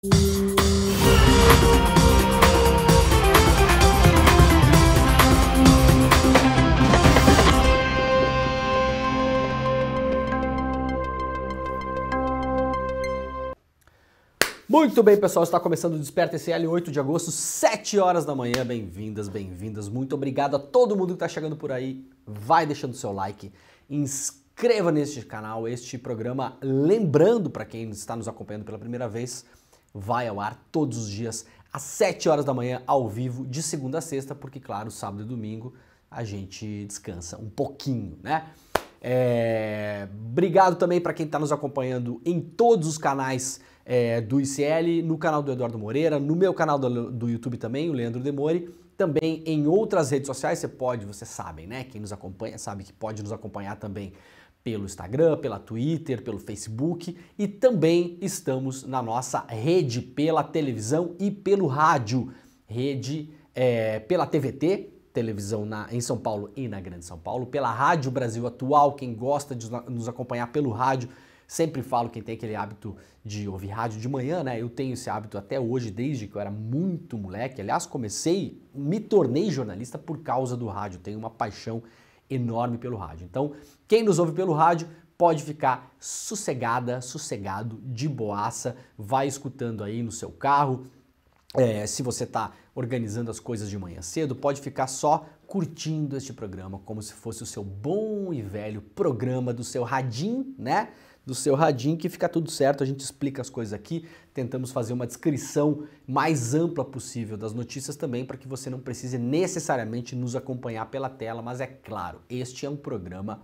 Muito bem, pessoal, está começando o Desperta ECL, 8 de agosto, 7 horas da manhã. Bem-vindas, bem-vindas. Muito obrigado a todo mundo que está chegando por aí. Vai deixando seu like, inscreva neste canal. Este programa, lembrando para quem está nos acompanhando pela primeira vez, vai ao ar todos os dias às 7 horas da manhã, ao vivo, de segunda a sexta, porque, claro, sábado e domingo a gente descansa um pouquinho, né? Obrigado também para quem está nos acompanhando em todos os canais do ICL, no canal do Eduardo Moreira, no meu canal do YouTube também, o Leandro Demore, também em outras redes sociais. Vocês sabem, né? Quem nos acompanha sabe que pode nos acompanhar também pelo Instagram, pela Twitter, pelo Facebook, e também estamos na nossa rede pela televisão e pelo rádio, rede pela TVT, televisão em São Paulo e na Grande São Paulo, pela Rádio Brasil Atual. Quem gosta de nos acompanhar pelo rádio, sempre falo, quem tem aquele hábito de ouvir rádio de manhã, né? Eu tenho esse hábito até hoje, desde que eu era muito moleque. Aliás, me tornei jornalista por causa do rádio. Tenho uma paixão enorme pelo rádio. Então, quem nos ouve pelo rádio pode ficar sossegado, de boaça, vai escutando aí no seu carro. Se você está organizando as coisas de manhã cedo, pode ficar só curtindo este programa, como se fosse o seu bom e velho programa do seu radinho, né? Do seu radinho, que fica tudo certo, a gente explica as coisas aqui, tentamos fazer uma descrição mais ampla possível das notícias também, para que você não precise necessariamente nos acompanhar pela tela, mas é claro, este é um programa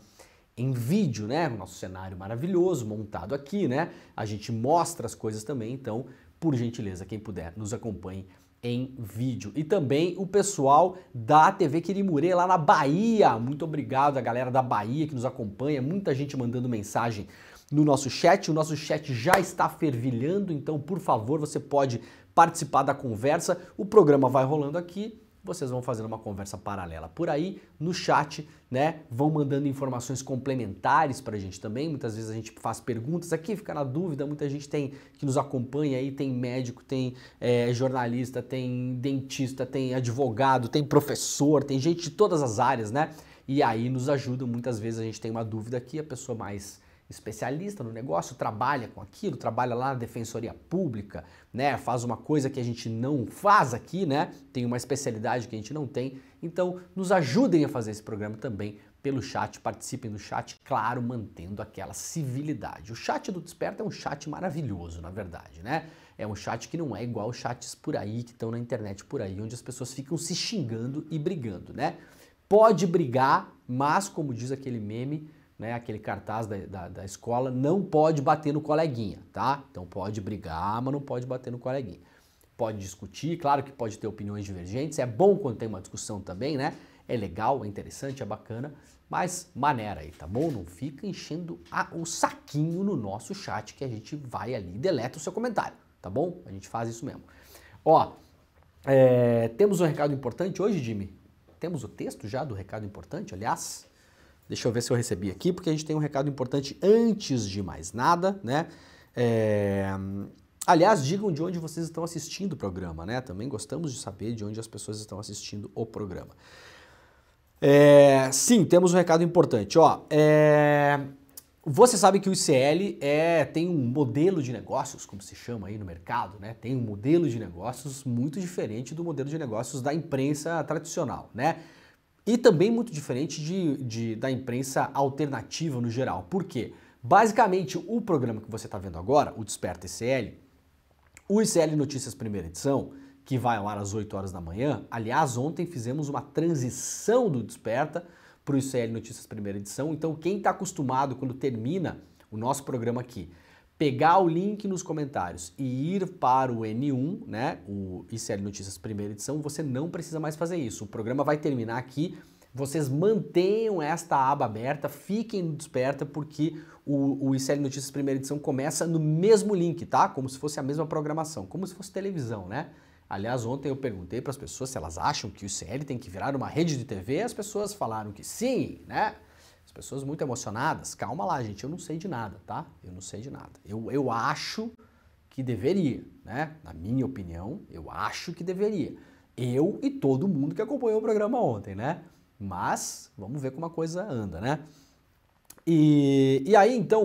em vídeo, né? O nosso cenário maravilhoso, montado aqui, né? A gente mostra as coisas também, então, por gentileza, quem puder, nos acompanhe em vídeo. E também o pessoal da TV Quirimurê, lá na Bahia. Muito obrigado a galera da Bahia que nos acompanha, muita gente mandando mensagem no nosso chat. O nosso chat já está fervilhando, então, por favor, você pode participar da conversa. O programa vai rolando aqui, vocês vão fazendo uma conversa paralela por aí no chat, né? Vão mandando informações complementares pra gente também. Muitas vezes a gente faz perguntas aqui, fica na dúvida. Muita gente que nos acompanha aí, tem médico, tem jornalista, tem dentista, tem advogado, tem professor, tem gente de todas as áreas, né? E aí nos ajudam. Muitas vezes a gente tem uma dúvida aqui, a pessoa mais especialista no negócio, trabalha com aquilo, trabalha lá na Defensoria Pública, né? Faz uma coisa que a gente não faz aqui, né? Tem uma especialidade que a gente não tem. Então, nos ajudem a fazer esse programa também pelo chat, participem do chat, claro, mantendo aquela civilidade. O chat do Desperta é um chat maravilhoso, na verdade, né? É um chat que não é igual os chats por aí, que estão na internet por aí, onde as pessoas ficam se xingando e brigando, né? Pode brigar, mas, como diz aquele meme, né, aquele cartaz da escola, não pode bater no coleguinha, tá? Então pode brigar, mas não pode bater no coleguinha. Pode discutir, claro que pode ter opiniões divergentes, é bom quando tem uma discussão também, né? É legal, é interessante, é bacana, mas maneira aí, tá bom? Não fica enchendo o saquinho no nosso chat, que a gente vai ali e deleta o seu comentário, tá bom? A gente faz isso mesmo. Ó, temos um recado importante hoje, Jimmy? Temos o texto já do recado importante, aliás? Deixa eu ver se eu recebi aqui, porque a gente tem um recado importante antes de mais nada, né? Aliás, digam de onde vocês estão assistindo o programa, né? Também gostamos de saber de onde as pessoas estão assistindo o programa. Sim, temos um recado importante. Ó, você sabe que o ICL tem um modelo de negócios, como se chama aí no mercado, né? Tem um modelo de negócios muito diferente do modelo de negócios da imprensa tradicional, né? E também muito diferente da imprensa alternativa no geral. Por quê? Basicamente, o programa que você está vendo agora, o Desperta ECL, o ICL Notícias Primeira Edição, que vai ao ar às 8 horas da manhã. Aliás, ontem fizemos uma transição do Desperta para o ICL Notícias Primeira Edição. Então, quem está acostumado, quando termina o nosso programa aqui, pegar o link nos comentários e ir para o N1, né, o ICL Notícias Primeira Edição, você não precisa mais fazer isso. O programa vai terminar aqui, vocês mantenham esta aba aberta, fiquem no Desperta, porque o ICL Notícias Primeira Edição começa no mesmo link, tá? Como se fosse a mesma programação, como se fosse televisão, né? Aliás, ontem eu perguntei para as pessoas se elas acham que o ICL tem que virar uma rede de TV, as pessoas falaram que sim, né? As pessoas muito emocionadas. Calma lá, gente, eu não sei de nada, tá? Eu não sei de nada. Eu acho que deveria, né? Na minha opinião, eu acho que deveria. Eu e todo mundo que acompanhou o programa ontem, né? Mas vamos ver como a coisa anda, né? E aí, então,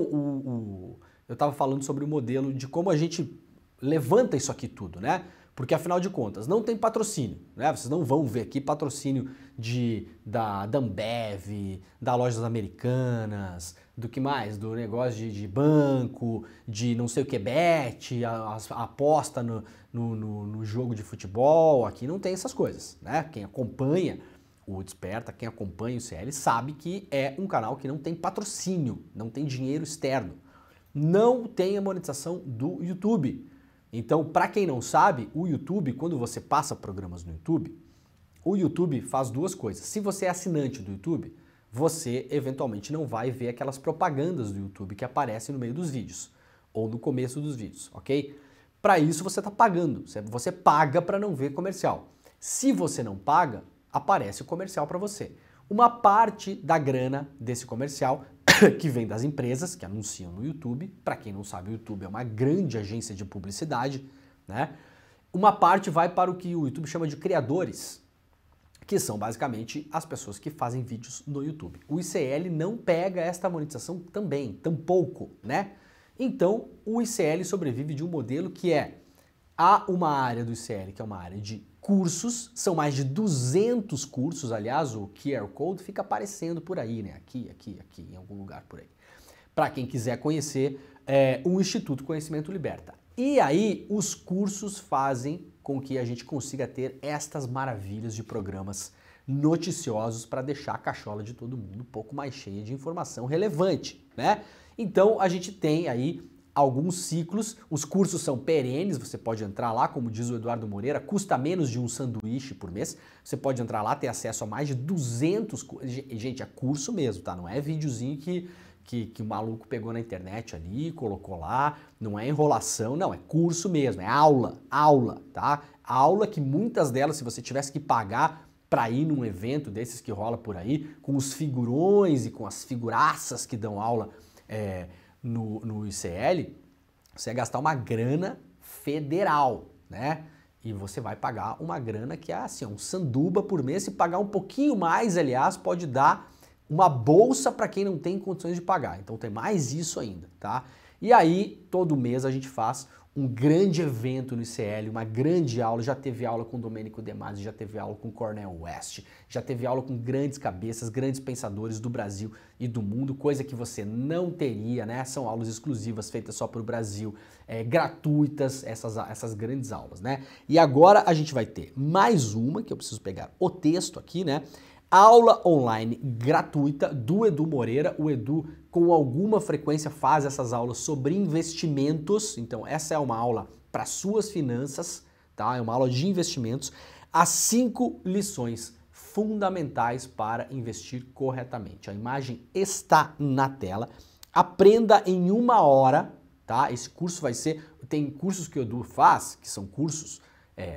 eu estava falando sobre o modelo de como a gente levanta isso aqui tudo, né? Porque, afinal de contas, não tem patrocínio, né? Vocês não vão ver aqui patrocínio da Ambev, da Lojas Americanas, do que mais? Do negócio de banco, de não sei o que, bet, a aposta no jogo de futebol. Aqui não tem essas coisas, né? Quem acompanha o Desperta, quem acompanha o CL, sabe que é um canal que não tem patrocínio, não tem dinheiro externo, não tem a monetização do YouTube. Então, para quem não sabe, o YouTube, quando você passa programas no YouTube, o YouTube faz duas coisas. Se você é assinante do YouTube, você eventualmente não vai ver aquelas propagandas do YouTube que aparecem no meio dos vídeos ou no começo dos vídeos, ok? Para isso você está pagando, você paga para não ver comercial. Se você não paga, aparece o comercial para você. Uma parte da grana desse comercial que vem das empresas que anunciam no YouTube. Para quem não sabe, o YouTube é uma grande agência de publicidade, né? Uma parte vai para o que o YouTube chama de criadores, que são basicamente as pessoas que fazem vídeos no YouTube. O ICL não pega esta monetização também, tampouco, né? Então, o ICL sobrevive de um modelo que há uma área do ICL que é uma área de cursos, são mais de 200 cursos, aliás, o QR Code fica aparecendo por aí, né? Aqui, em algum lugar por aí. Para quem quiser conhecer, o Instituto Conhecimento Liberta. E aí, os cursos fazem com que a gente consiga ter estas maravilhas de programas noticiosos para deixar a cachola de todo mundo um pouco mais cheia de informação relevante, né? Então, a gente tem aí alguns ciclos, os cursos são perenes, você pode entrar lá, como diz o Eduardo Moreira, custa menos de um sanduíche por mês, você pode entrar lá, ter acesso a mais de 200 cursos, gente, é curso mesmo, tá? Não é videozinho que o maluco pegou na internet ali, colocou lá, não é enrolação, não, é curso mesmo, é aula, tá? Aula que muitas delas, se você tivesse que pagar para ir num evento desses que rola por aí, com os figurões e com as figuraças que dão aula no ICL, você vai gastar uma grana federal, né? E você vai pagar uma grana que é assim, um sanduba por mês. Se pagar um pouquinho mais, aliás, pode dar uma bolsa para quem não tem condições de pagar. Então tem mais isso ainda, tá? E aí, todo mês a gente faz um grande evento no ICL, uma grande aula. Já teve aula com Domênico De Masi, já teve aula com Cornel West, já teve aula com grandes cabeças, grandes pensadores do Brasil e do mundo, coisa que você não teria, né? São aulas exclusivas feitas só para o Brasil, gratuitas, essas grandes aulas, né? E agora a gente vai ter mais uma, que eu preciso pegar o texto aqui, né? Aula online gratuita do Edu Moreira. O Edu, com alguma frequência, faz essas aulas sobre investimentos. Então, essa é uma aula para suas finanças, tá? É uma aula de investimentos. As 5 lições fundamentais para investir corretamente. A imagem está na tela. Aprenda em 1 hora, tá? Esse curso vai ser... Tem cursos que o Edu faz, que são cursos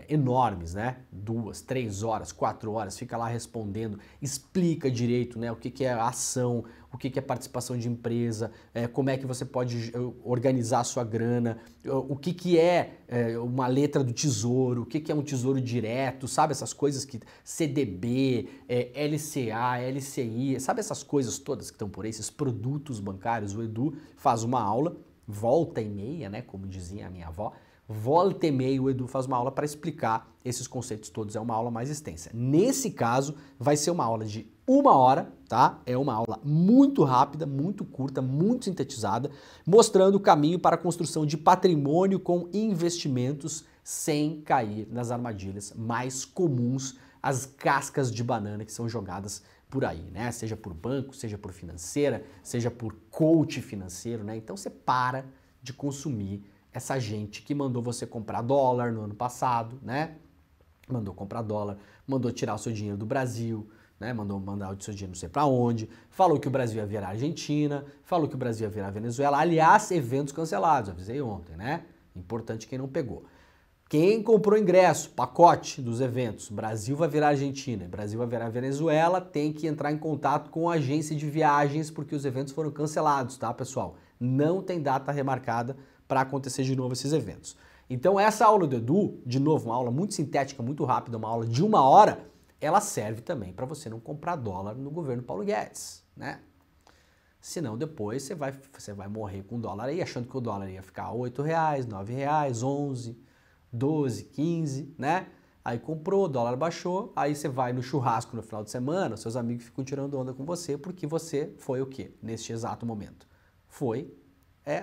enormes, né? 2, 3 horas, 4 horas, fica lá respondendo, explica direito, né? O que é ação, o que é participação de empresa, como é que você pode organizar a sua grana, o que é uma letra do tesouro, o que é um tesouro direto, sabe? Essas coisas que CDB, LCA, LCI, sabe essas coisas todas que estão por aí, esses produtos bancários. O Edu faz uma aula, volta e meia, né? Como dizia a minha avó, volta e meia o Edu faz uma aula para explicar esses conceitos todos, é uma aula mais extensa. Nesse caso, vai ser uma aula de 1 hora, tá? É uma aula muito rápida, muito curta, muito sintetizada, mostrando o caminho para a construção de patrimônio com investimentos sem cair nas armadilhas mais comuns, as cascas de banana que são jogadas por aí, né? Seja por banco, seja por financeira, seja por coach financeiro, né? Então você para de consumir essa gente que mandou você comprar dólar no ano passado, né? Mandou comprar dólar, mandou tirar o seu dinheiro do Brasil, né? Mandou mandar o seu dinheiro não sei pra onde, falou que o Brasil ia virar Argentina, falou que o Brasil ia virar Venezuela. Aliás, eventos cancelados, avisei ontem, né? Importante quem não pegou. Quem comprou ingresso, pacote dos eventos, Brasil vai virar Argentina, Brasil vai virar Venezuela, tem que entrar em contato com a agência de viagens porque os eventos foram cancelados, tá, pessoal? Não tem data remarcada para acontecer de novo esses eventos. Então essa aula do Edu, de novo, uma aula muito sintética, muito rápida, uma aula de 1 hora, ela serve também para você não comprar dólar no governo Paulo Guedes, né? Senão depois você vai morrer com o dólar aí, achando que o dólar ia ficar R$8, R$9, 11, 12, 15, né? Aí comprou, o dólar baixou, aí você vai no churrasco no final de semana, seus amigos ficam tirando onda com você porque você foi o quê? Neste exato momento. Foi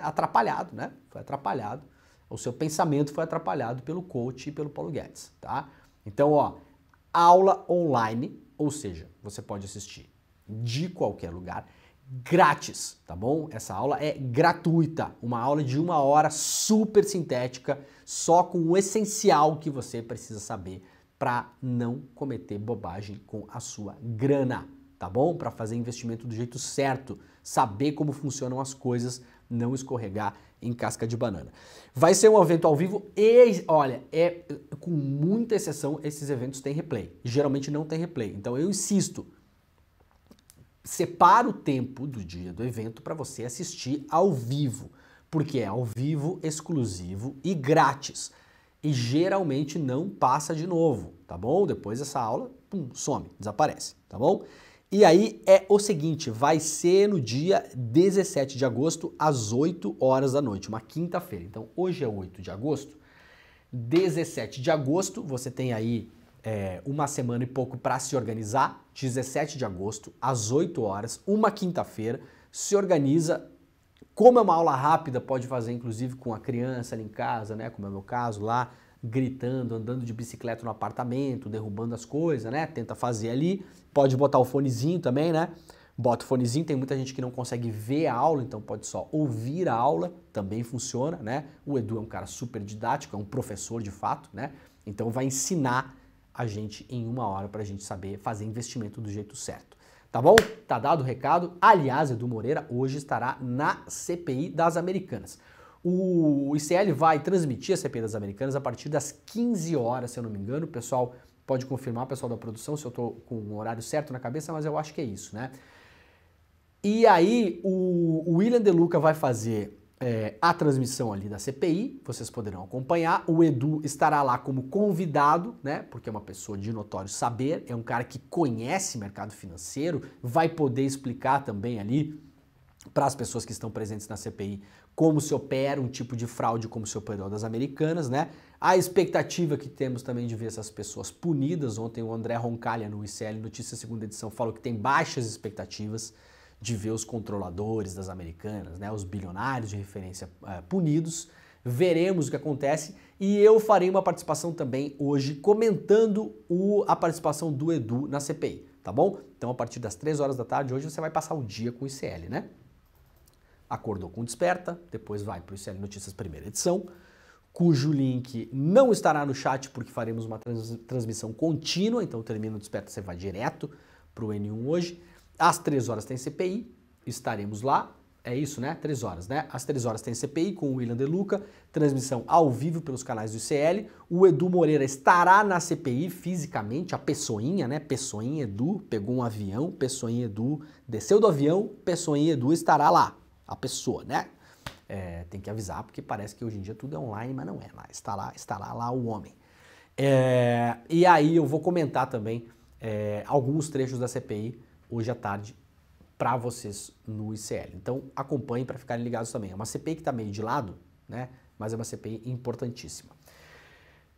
atrapalhado, né? Foi atrapalhado. O seu pensamento foi atrapalhado pelo coach e pelo Paulo Guedes, tá? Então, ó, aula online, ou seja, você pode assistir de qualquer lugar, grátis, tá bom? Essa aula é gratuita, uma aula de 1 hora super sintética, só com o essencial que você precisa saber para não cometer bobagem com a sua grana, tá bom? Para fazer investimento do jeito certo, saber como funcionam as coisas, não escorregar em casca de banana. Vai ser um evento ao vivo e, olha, com muita exceção, esses eventos têm replay. Geralmente não tem replay, então eu insisto, separa o tempo do dia do evento para você assistir ao vivo, porque é ao vivo, exclusivo e grátis. E geralmente não passa de novo, tá bom? Depois dessa aula, pum, some, desaparece, tá bom? E aí é o seguinte, vai ser no dia 17 de agosto, às 8 horas da noite, uma quinta-feira. Então hoje é 8 de agosto, 17 de agosto, você tem aí uma semana e pouco para se organizar, 17 de agosto, às 8 horas, uma quinta-feira, se organiza. Como é uma aula rápida, pode fazer inclusive com a criança ali em casa, né? Como é o meu caso, lá gritando, andando de bicicleta no apartamento, derrubando as coisas, né? Tenta fazer ali. Pode botar o fonezinho também, né? Bota o fonezinho, tem muita gente que não consegue ver a aula, então pode só ouvir a aula, também funciona, né? O Edu é um cara super didático, é um professor de fato, né? Então vai ensinar a gente em 1 hora para a gente saber fazer investimento do jeito certo. Tá bom? Tá dado o recado. Aliás, Edu Moreira hoje estará na CPI das Americanas. O ICL vai transmitir a CPI das Americanas a partir das 15 horas, se eu não me engano. O pessoal pode confirmar, pessoal da produção, se eu tô com o horário certo na cabeça, mas eu acho que é isso, né? E aí o William De Luca vai fazer a transmissão ali da CPI, vocês poderão acompanhar. O Edu estará lá como convidado, né? Porque é uma pessoa de notório saber, é um cara que conhece mercado financeiro, vai poder explicar também ali para as pessoas que estão presentes na CPI como se opera um tipo de fraude como se operou das Americanas, né? A expectativa que temos também de ver essas pessoas punidas. Ontem o André Roncalha no ICL Notícias segunda edição falou que tem baixas expectativas de ver os controladores das Americanas, né, os bilionários de referência punidos. Veremos o que acontece e eu farei uma participação também hoje comentando a participação do Edu na CPI, tá bom? Então a partir das 3 horas da tarde hoje você vai passar o dia com o ICL, né? Acordou com Desperta, depois vai para o ICL Notícias primeira edição, cujo link não estará no chat porque faremos uma transmissão contínua, então termina o Desperta, você vai direto para o N1 hoje. Às 3 horas tem CPI, estaremos lá, é isso, né? 3 horas, né? Às 3 horas tem CPI com o William De Luca, transmissão ao vivo pelos canais do ICL. O Edu Moreira estará na CPI fisicamente, a Pessoinha, né? Pessoinha Edu, pegou um avião, Pessoinha Edu desceu do avião, Pessoinha Edu estará lá, a pessoa, né? Tem que avisar, porque parece que hoje em dia tudo é online, mas não é lá, estará lá o homem. E aí eu vou comentar também alguns trechos da CPI hoje à tarde para vocês no ICL. Então acompanhem para ficarem ligados também. É uma CPI que está meio de lado, né? Mas é uma CPI importantíssima.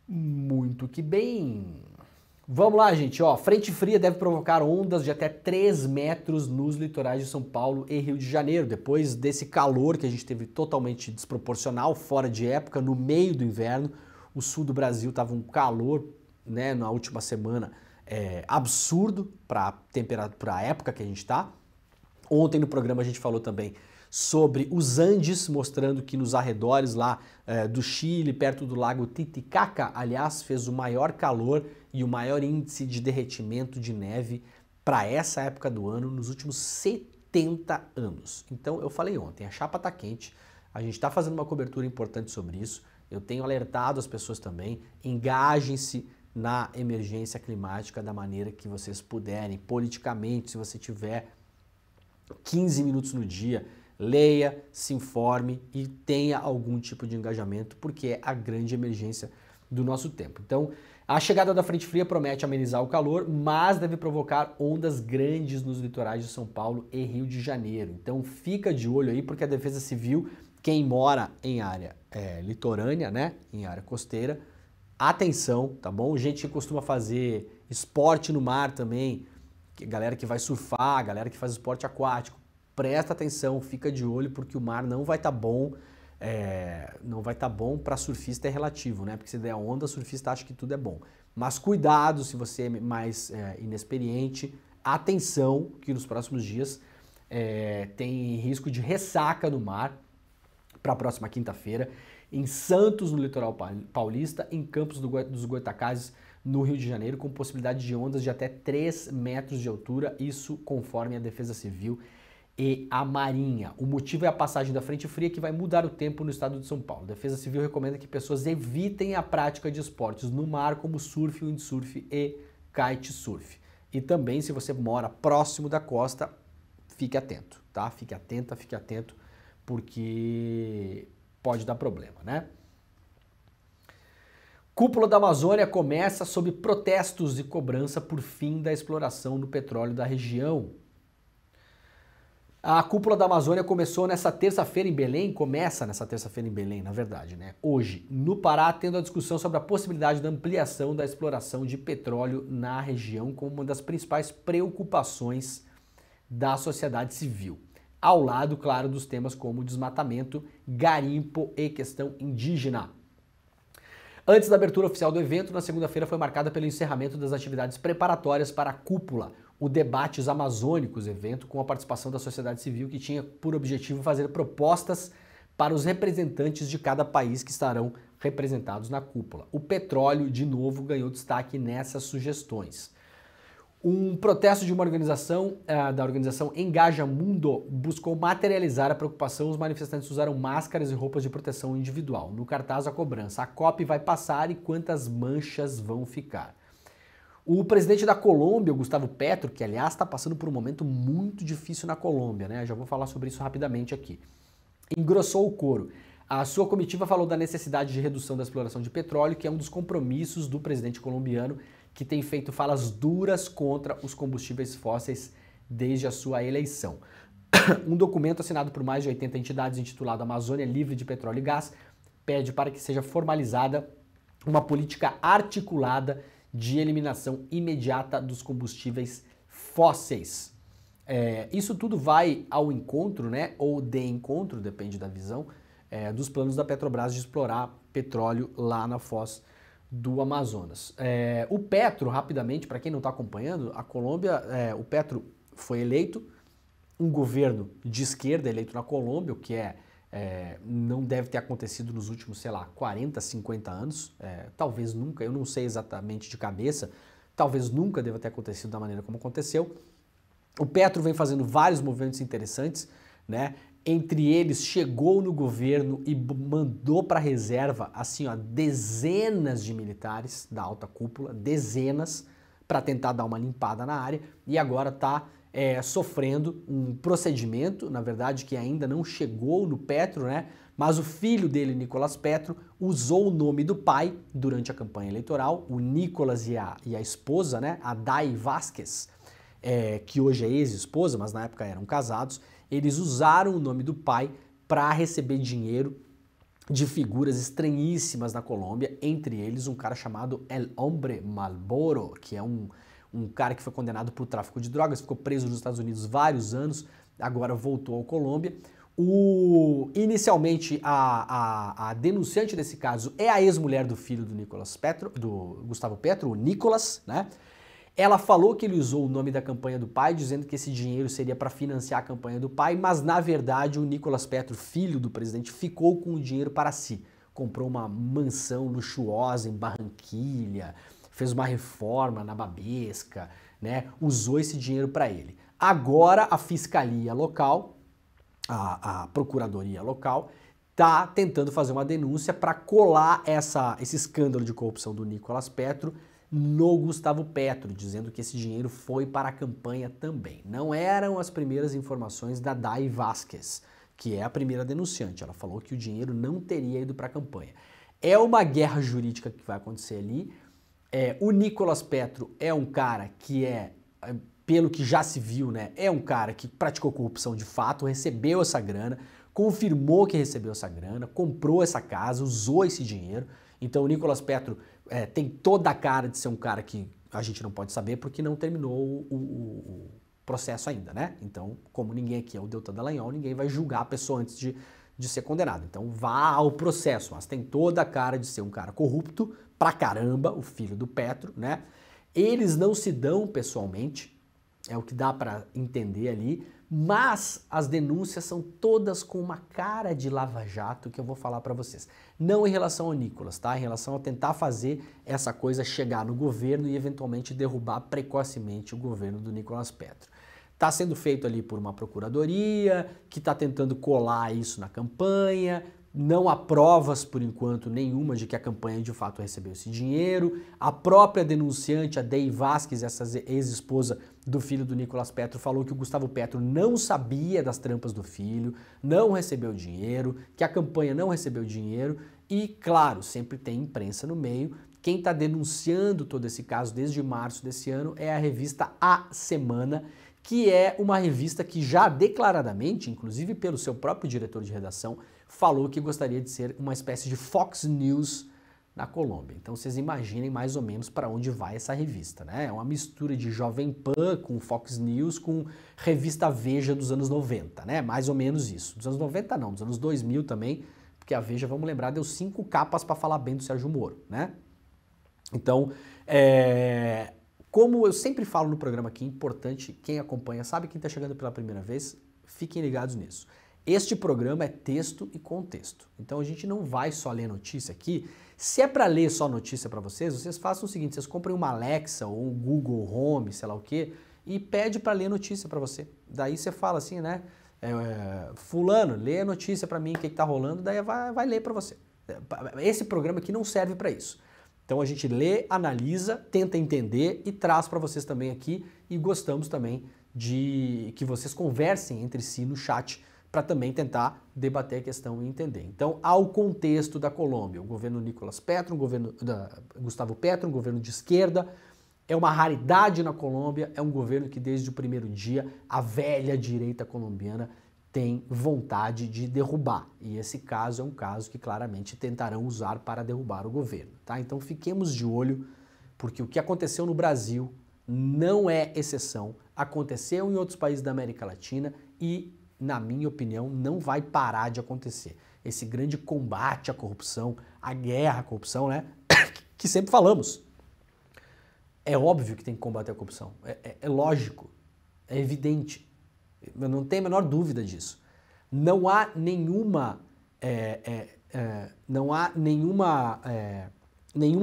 Muito que bem. Vamos lá, gente. Ó, frente fria deve provocar ondas de até 3 metros nos litorais de São Paulo e Rio de Janeiro. Depois desse calor que a gente teve totalmente desproporcional, fora de época, no meio do inverno, o sul do Brasil estava um calor, né, na última semana, absurdo para a época que a gente está. Ontem no programa a gente falou também sobre os Andes, mostrando que nos arredores lá do Chile, perto do lago Titicaca, aliás, fez o maior calor e o maior índice de derretimento de neve para essa época do ano nos últimos 70 anos. Então eu falei ontem, a chapa está quente, a gente está fazendo uma cobertura importante sobre isso, eu tenho alertado as pessoas também, engajem-se na emergência climática da maneira que vocês puderem, politicamente, se você tiver 15 minutos no dia, leia, se informe e tenha algum tipo de engajamento, porque é a grande emergência do nosso tempo. Então, a chegada da frente fria promete amenizar o calor, mas deve provocar ondas grandes nos litorais de São Paulo e Rio de Janeiro. Então, fica de olho aí, porque a Defesa Civil, quem mora em área litorânea, né, em área costeira, atenção, tá bom? Gente que costuma fazer esporte no mar também, galera que vai surfar, galera que faz esporte aquático, presta atenção, fica de olho, porque o mar não vai estar bom. Não vai estar bom para surfista, é relativo, né? Porque se der onda, surfista acha que tudo é bom. Mas cuidado se você é mais inexperiente, atenção que nos próximos dias tem risco de ressaca no mar para a próxima quinta-feira, em Santos, no litoral paulista, em Campos dos Goytacazes, no Rio de Janeiro, com possibilidade de ondas de até 3 metros de altura, isso conforme a Defesa Civil e a Marinha. O motivo é a passagem da frente fria que vai mudar o tempo no estado de São Paulo. A Defesa Civil recomenda que pessoas evitem a prática de esportes no mar, como surf, windsurf e kitesurf. E também, se você mora próximo da costa, fique atento, tá? Fique atento, porque pode dar problema, né? Cúpula da Amazônia começa sob protestos e cobrança por fim da exploração no petróleo da região. A Cúpula da Amazônia começa nessa terça-feira em Belém, na verdade, né? Hoje, no Pará, tendo a discussão sobre a possibilidade da ampliação da exploração de petróleo na região como uma das principais preocupações da sociedade civil. Ao lado, claro, dos temas como desmatamento, garimpo e questão indígena. Antes da abertura oficial do evento, na segunda-feira foi marcada pelo encerramento das atividades preparatórias para a cúpula, o Debates Amazônicos, evento com a participação da sociedade civil que tinha por objetivo fazer propostas para os representantes de cada país que estarão representados na cúpula. O petróleo, de novo, ganhou destaque nessas sugestões. Um protesto de uma organização, da organização Engaja Mundo, buscou materializar a preocupação. Os manifestantes usaram máscaras e roupas de proteção individual. No cartaz, a cobrança: a COP vai passar e quantas manchas vão ficar? O presidente da Colômbia, Gustavo Petro, que aliás está passando por um momento muito difícil na Colômbia, né? Já vou falar sobre isso rapidamente aqui. Engrossou o coro. A sua comitiva falou da necessidade de redução da exploração de petróleo, que é um dos compromissos do presidente colombiano, que tem feito falas duras contra os combustíveis fósseis desde a sua eleição. Um documento assinado por mais de 80 entidades, intitulado Amazônia Livre de Petróleo e Gás, pede para que seja formalizada uma política articulada de eliminação imediata dos combustíveis fósseis. Isso tudo vai ao encontro, né, ou de encontro, depende da visão, dos planos da Petrobras de explorar petróleo lá na foz do Amazonas. O Petro, rapidamente, para quem não está acompanhando, a Colômbia, o Petro foi eleito, um governo de esquerda eleito na Colômbia, o que não deve ter acontecido nos últimos, sei lá, 40, 50 anos, talvez nunca, eu não sei exatamente de cabeça, talvez nunca deva ter acontecido da maneira como aconteceu. O Petro vem fazendo vários movimentos interessantes, né? Entre eles, chegou no governo e mandou para a reserva, assim, ó, dezenas de militares da alta cúpula, dezenas, para tentar dar uma limpada na área, e agora está sofrendo um procedimento, na verdade, que ainda não chegou no Petro, né? Mas o filho dele, Nicolás Petro, usou o nome do pai durante a campanha eleitoral, o Nicolás e a esposa, né? A Day Vázquez, que hoje é ex-esposa, mas na época eram casados. Eles usaram o nome do pai para receber dinheiro de figuras estranhíssimas na Colômbia, entre eles um cara chamado El Hombre Malboro, que é um cara que foi condenado por tráfico de drogas, ficou preso nos Estados Unidos vários anos, agora voltou à Colômbia. Inicialmente, a denunciante desse caso é a ex-mulher do filho do Nicolás Petro, do Gustavo Petro, o Nicolás, né? Ela falou que ele usou o nome da campanha do pai, dizendo que esse dinheiro seria para financiar a campanha do pai, mas na verdade o Nicolás Petro, filho do presidente, ficou com o dinheiro para si. Comprou uma mansão luxuosa em Barranquilha, fez uma reforma na Babesca, né? Usou esse dinheiro para ele. Agora a fiscalia local, a procuradoria local, está tentando fazer uma denúncia para colar esse escândalo de corrupção do Nicolás Petro no Gustavo Petro, dizendo que esse dinheiro foi para a campanha também. Não eram as primeiras informações da Day Vázquez. que é a primeira denunciante. Ela falou que o dinheiro não teria ido para a campanha. É uma guerra jurídica que vai acontecer ali. O Nicolas Petro é um cara que pelo que já se viu, né, é um cara que praticou corrupção de fato, recebeu essa grana, confirmou que recebeu essa grana, comprou essa casa, usou esse dinheiro. Então o Nicolas Petro tem toda a cara de ser um cara que a gente não pode saber porque não terminou o processo ainda, né? Então, como ninguém aqui é o Deltan Dallagnol, ninguém vai julgar a pessoa antes de ser condenado. Então vá ao processo, mas tem toda a cara de ser um cara corrupto pra caramba, o filho do Petro, né? Eles não se dão pessoalmente, é o que dá pra entender ali, mas as denúncias são todas com uma cara de lava-jato que eu vou falar pra vocês. Não em relação ao Nicolas, tá? Em relação a tentar fazer essa coisa chegar no governo e eventualmente derrubar precocemente o governo do Nicolas Petro. Está sendo feito ali por uma procuradoria que está tentando colar isso na campanha. Não há provas, por enquanto, nenhuma de que a campanha de fato recebeu esse dinheiro. A própria denunciante, a Dey Vasquez, essa ex-esposa do filho do Nicolas Petro, falou que o Gustavo Petro não sabia das trampas do filho, não recebeu dinheiro, que a campanha não recebeu dinheiro e, claro, sempre tem imprensa no meio. Quem está denunciando todo esse caso desde março desse ano é a revista A Semana, que é uma revista que já declaradamente, inclusive pelo seu próprio diretor de redação, falou que gostaria de ser uma espécie de Fox News na Colômbia. Então vocês imaginem mais ou menos para onde vai essa revista, né? É uma mistura de Jovem Pan com Fox News com revista Veja dos anos 90, né? Mais ou menos isso. Dos anos 90 não, dos anos 2000 também, porque a Veja, vamos lembrar, deu 5 capas para falar bem do Sérgio Moro, né? Então, como eu sempre falo no programa aqui, importante, quem acompanha, sabe, quem está chegando pela primeira vez, fiquem ligados nisso. Este programa é texto e contexto. Então a gente não vai só ler notícia aqui. Se é para ler só notícia para vocês façam o seguinte, vocês comprem uma Alexa ou um Google Home, sei lá o quê, e pede para ler notícia para você. Daí você fala assim, né? Fulano, lê a notícia para mim, o que está rolando, daí vai ler para você. Esse programa aqui não serve para isso. Então a gente lê, analisa, tenta entender e traz para vocês também aqui e gostamos também de que vocês conversem entre si no chat para também tentar debater a questão e entender. Então, ao contexto da Colômbia, o governo Nicolas Petro, o governo Gustavo Petro, um governo de esquerda, é uma raridade na Colômbia, é um governo que desde o primeiro dia a velha direita colombiana tem vontade de derrubar. E esse caso é um caso que claramente tentarão usar para derrubar o governo, tá? Então fiquemos de olho, porque o que aconteceu no Brasil não é exceção, aconteceu em outros países da América Latina e, na minha opinião, não vai parar de acontecer. Esse grande combate à corrupção, a guerra à corrupção, né? Que sempre falamos. É óbvio que tem que combater a corrupção, é lógico, é evidente. Eu não tenho a menor dúvida disso. Não há nenhum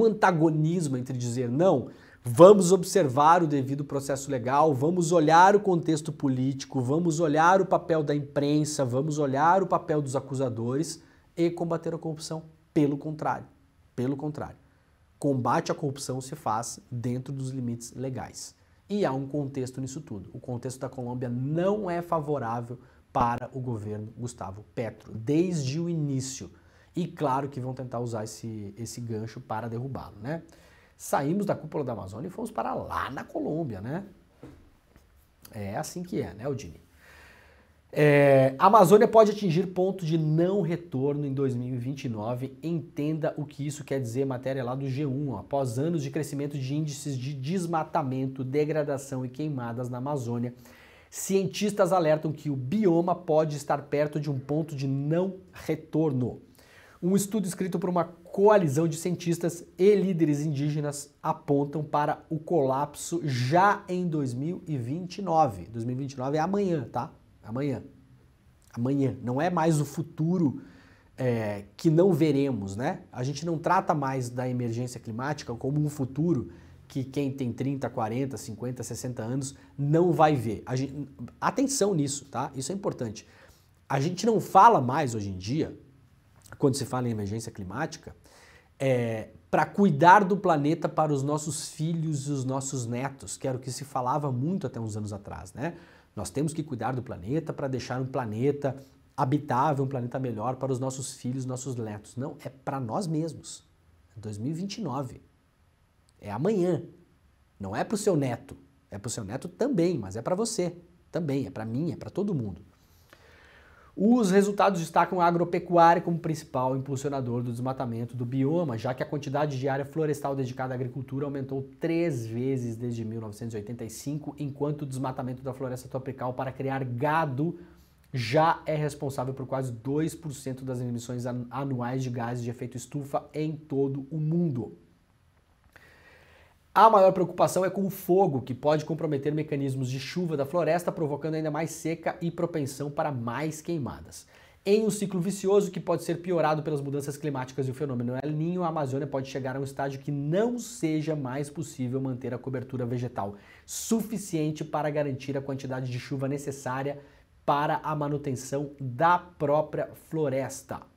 antagonismo entre dizer não, vamos observar o devido processo legal, vamos olhar o contexto político, vamos olhar o papel da imprensa, vamos olhar o papel dos acusadores e combater a corrupção. Pelo contrário. Combate à corrupção se faz dentro dos limites legais. E há um contexto nisso tudo. O contexto da Colômbia não é favorável para o governo Gustavo Petro, desde o início. E claro que vão tentar usar esse gancho para derrubá-lo, né? Saímos da cúpula da Amazônia e fomos para lá na Colômbia, né? É assim que é, né, Aldini? A Amazônia pode atingir ponto de não retorno em 2029. Entenda o que isso quer dizer, matéria lá do G1. Após anos de crescimento de índices de desmatamento, degradação e queimadas na Amazônia, cientistas alertam que o bioma pode estar perto de um ponto de não retorno. Um estudo escrito por uma coalizão de cientistas e líderes indígenas apontam para o colapso já em 2029. 2029 é amanhã, tá? Amanhã, não é mais o futuro que não veremos, né? A gente não trata mais da emergência climática como um futuro que quem tem 30, 40, 50, 60 anos não vai ver. Atenção nisso, tá? Isso é importante. A gente não fala mais hoje em dia, quando se fala em emergência climática, para cuidar do planeta para os nossos filhos e os nossos netos, que era o que se falava muito até uns anos atrás, né? Nós temos que cuidar do planeta para deixar um planeta habitável, um planeta melhor para os nossos filhos, nossos netos. Não, é para nós mesmos. É 2029. É amanhã. Não é para o seu neto. É para o seu neto também, mas é para você também. É para mim, é para todo mundo. Os resultados destacam a agropecuária como principal impulsionador do desmatamento do bioma, já que a quantidade de área florestal dedicada à agricultura aumentou 3 vezes desde 1985, enquanto o desmatamento da floresta tropical para criar gado já é responsável por quase 2% das emissões anuais de gases de efeito estufa em todo o mundo. A maior preocupação é com o fogo, que pode comprometer mecanismos de chuva da floresta, provocando ainda mais seca e propensão para mais queimadas. Em um ciclo vicioso que pode ser piorado pelas mudanças climáticas e o fenômeno El Niño, a Amazônia pode chegar a um estágio que não seja mais possível manter a cobertura vegetal suficiente para garantir a quantidade de chuva necessária para a manutenção da própria floresta.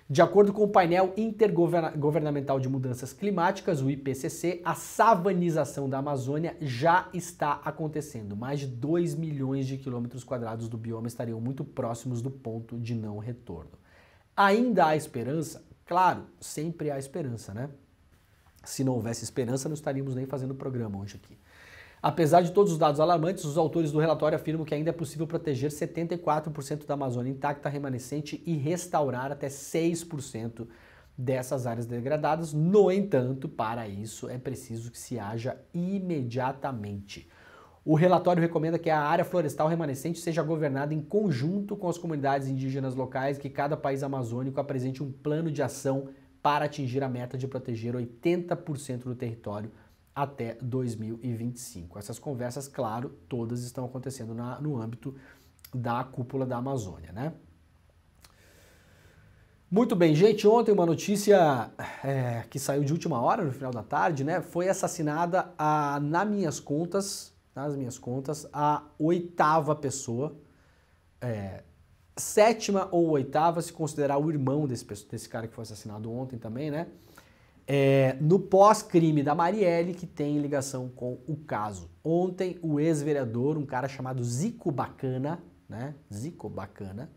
De acordo com o painel intergovernamental de mudanças climáticas, o IPCC, a savanização da Amazônia já está acontecendo. Mais de 2 milhões de quilômetros quadrados do bioma estariam muito próximos do ponto de não retorno. Ainda há esperança? Claro, sempre há esperança, né? Se não houvesse esperança, não estaríamos nem fazendo o programa hoje aqui. Apesar de todos os dados alarmantes, os autores do relatório afirmam que ainda é possível proteger 74% da Amazônia intacta remanescente e restaurar até 6% dessas áreas degradadas. No entanto, para isso é preciso que se haja imediatamente. O relatório recomenda que a área florestal remanescente seja governada em conjunto com as comunidades indígenas locais, que cada país amazônico apresente um plano de ação para atingir a meta de proteger 80% do território até 2025. Essas conversas, claro, todas estão acontecendo no âmbito da cúpula da Amazônia, né? Muito bem, gente, ontem uma notícia que saiu de última hora, no final da tarde, né? Foi assassinada, nas minhas contas, a 8ª pessoa, 7ª ou 8ª, se considerar o irmão desse cara que foi assassinado ontem também, né? No pós-crime da Marielle, que tem ligação com o caso. Ontem, o ex-vereador, um cara chamado Zico Bacana, né? Zico Bacana,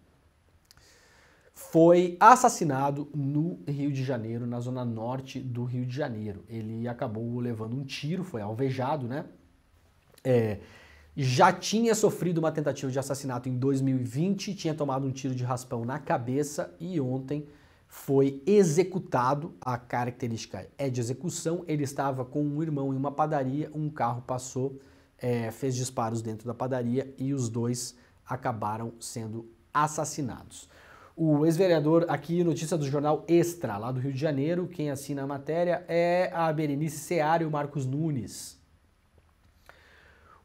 foi assassinado no Rio de Janeiro, na zona norte do Rio de Janeiro. Ele acabou levando um tiro, foi alvejado, né? Já tinha sofrido uma tentativa de assassinato em 2020, tinha tomado um tiro de raspão na cabeça e ontem foi executado. A característica é de execução. Ele estava com um irmão em uma padaria, um carro passou, fez disparos dentro da padaria e os dois acabaram sendo assassinados. O ex-vereador, aqui notícia do jornal Extra, lá do Rio de Janeiro, quem assina a matéria é a Berenice Seara e o Marcos Nunes.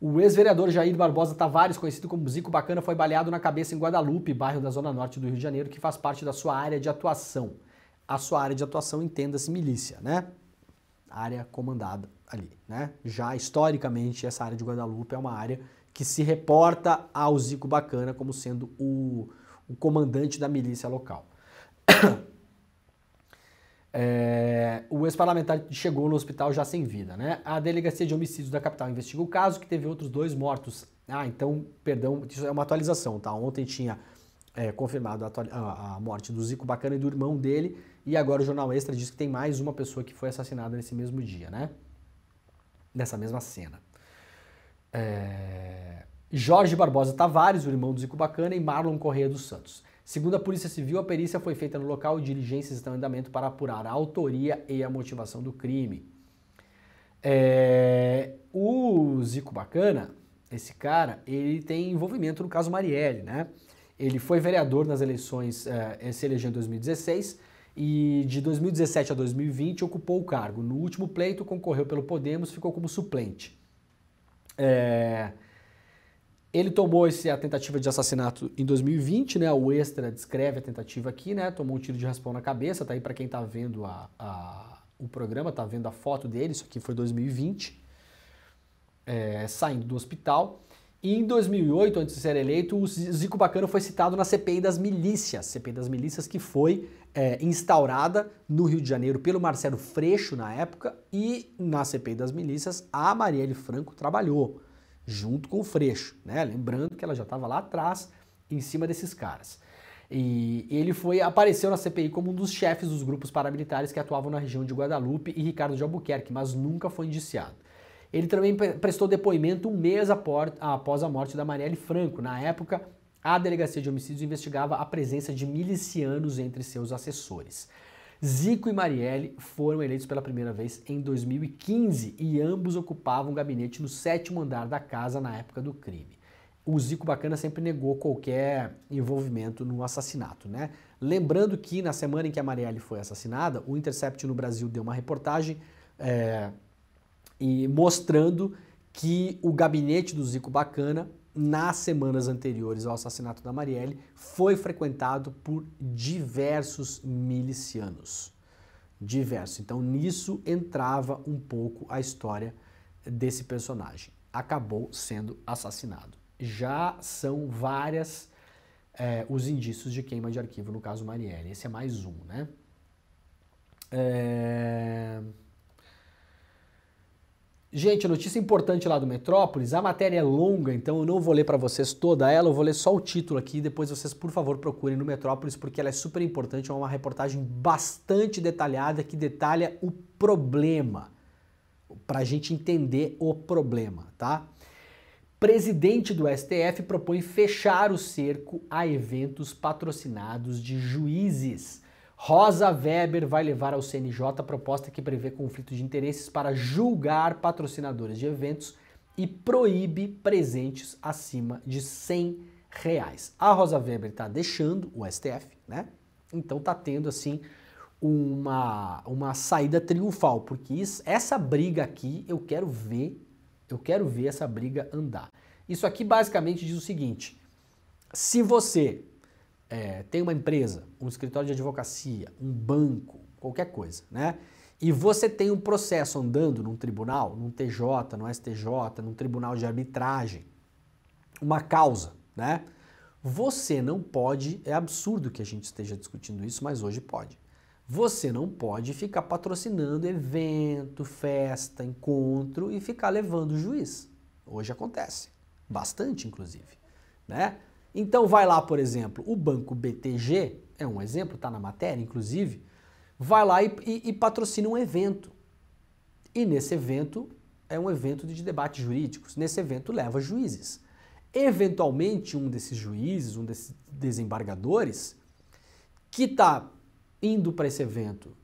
O ex-vereador Jair Barbosa Tavares, conhecido como Zico Bacana, foi baleado na cabeça em Guadalupe, bairro da zona norte do Rio de Janeiro, que faz parte da sua área de atuação. A sua área de atuação, entenda-se milícia, né? Área comandada ali, né? Já historicamente, essa área de Guadalupe é uma área que se reporta ao Zico Bacana como sendo o comandante da milícia local. O ex-parlamentar chegou no hospital já sem vida, né? A Delegacia de Homicídios da capital investiga o caso, que teve outros 2 mortos. Então, perdão, isso é uma atualização, tá? Ontem tinha confirmado a morte do Zico Bacana e do irmão dele, e agora o Jornal Extra diz que tem mais uma pessoa que foi assassinada nesse mesmo dia, né? Nessa mesma cena. Jorge Barbosa Tavares, o irmão do Zico Bacana, e Marlon Correia dos Santos. Segundo a Polícia Civil, a perícia foi feita no local e diligências estão em andamento para apurar a autoria e a motivação do crime. O Zico Bacana, esse cara, ele tem envolvimento no caso Marielle, né? Ele foi vereador nas eleições, se elegeu em 2016 e de 2017 a 2020 ocupou o cargo. No último pleito concorreu pelo Podemos, ficou como suplente. Ele tomou a tentativa de assassinato em 2020, né? O Extra descreve a tentativa aqui, né? Tomou um tiro de raspão na cabeça, tá aí para quem tá vendo o programa, tá vendo a foto dele, isso aqui foi 2020, saindo do hospital. E em 2008, antes de ser eleito, o Zico Bacana foi citado na CPI das milícias que foi instaurada no Rio de Janeiro pelo Marcelo Freixo na época, e na CPI das milícias a Marielle Franco trabalhou junto com o Freixo, né? Lembrando que ela já estava lá atrás, em cima desses caras. E ele apareceu na CPI como um dos chefes dos grupos paramilitares que atuavam na região de Guadalupe e Ricardo de Albuquerque, mas nunca foi indiciado. Ele também prestou depoimento um mês após a morte da Marielle Franco. Na época, a Delegacia de Homicídios investigava a presença de milicianos entre seus assessores. Zico e Marielle foram eleitos pela primeira vez em 2015 e ambos ocupavam um gabinete no 7º andar da casa na época do crime. O Zico Bacana sempre negou qualquer envolvimento no assassinato, né? Lembrando que na semana em que a Marielle foi assassinada, o Intercept no Brasil deu uma reportagem e mostrando que o gabinete do Zico Bacana, nas semanas anteriores ao assassinato da Marielle, foi frequentado por diversos milicianos. Diversos. Então nisso entrava um pouco a história desse personagem. Acabou sendo assassinado. Já são várias os indícios de queima de arquivo no caso Marielle. Esse é mais um, né? Gente, notícia importante lá do Metrópolis, a matéria é longa, então eu não vou ler para vocês toda ela, eu vou ler só o título aqui, depois vocês, por favor, procurem no Metrópolis, porque ela é super importante, é uma reportagem bastante detalhada que detalha o problema, para a gente entender o problema, tá? Presidente do STF propõe fechar o cerco a eventos patrocinados de juízes. Rosa Weber vai levar ao CNJ a proposta que prevê conflito de interesses para julgar patrocinadores de eventos e proíbe presentes acima de R$100. A Rosa Weber está deixando o STF, né? Então está tendo assim uma saída triunfal, porque essa briga aqui eu quero ver essa briga andar. Isso aqui basicamente diz o seguinte: se você tem uma empresa, um escritório de advocacia, um banco, qualquer coisa, né? E você tem um processo andando num tribunal, num TJ, no STJ, num tribunal de arbitragem, uma causa, né? Você não pode, é absurdo que a gente esteja discutindo isso, mas hoje pode. Você não pode ficar patrocinando evento, festa, encontro e ficar levando o juiz. Hoje acontece, bastante inclusive, né? Então vai lá, por exemplo, o Banco BTG, é um exemplo, tá na matéria inclusive, vai lá e patrocina um evento. E nesse evento é um evento de debates jurídicos, nesse evento leva juízes. Eventualmente um desses juízes, um desses desembargadores, que está indo para esse evento,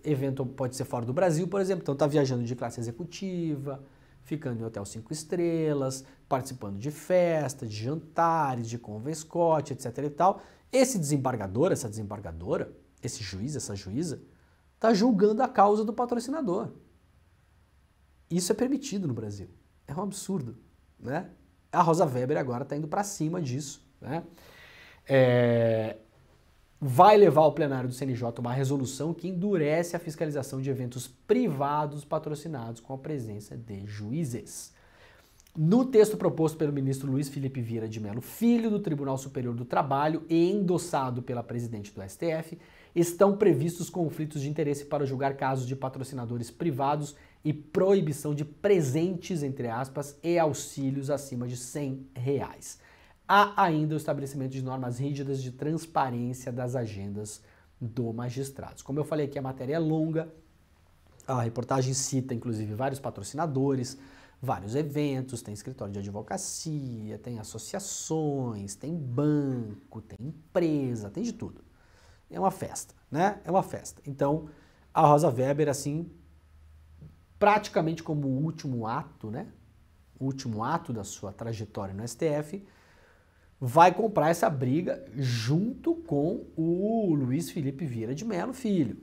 evento pode ser fora do Brasil, por exemplo, então está viajando de classe executiva, ficando em hotel 5 estrelas, participando de festa, de jantares, de convescote, etc e tal. Esse desembargador, essa desembargadora, esse juiz, essa juíza, está julgando a causa do patrocinador. Isso é permitido no Brasil. É um absurdo, né? A Rosa Weber agora está indo para cima disso, né? Vai levar ao plenário do CNJ uma resolução que endurece a fiscalização de eventos privados patrocinados com a presença de juízes. No texto proposto pelo ministro Luiz Felipe Vieira de Mello, filho do Tribunal Superior do Trabalho e endossado pela presidente do STF, estão previstos conflitos de interesse para julgar casos de patrocinadores privados e proibição de presentes, entre aspas, e auxílios acima de R$100. Há ainda o estabelecimento de normas rígidas de transparência das agendas do magistrados. Como eu falei aqui, a matéria é longa, a reportagem cita inclusive vários patrocinadores, vários eventos, tem escritório de advocacia, tem associações, tem banco, tem empresa, tem de tudo. É uma festa, né? É uma festa. Então, a Rosa Weber, assim, praticamente como o último ato, né? O último ato da sua trajetória no STF, vai comprar essa briga junto com o Luiz Felipe Vieira de Mello Filho.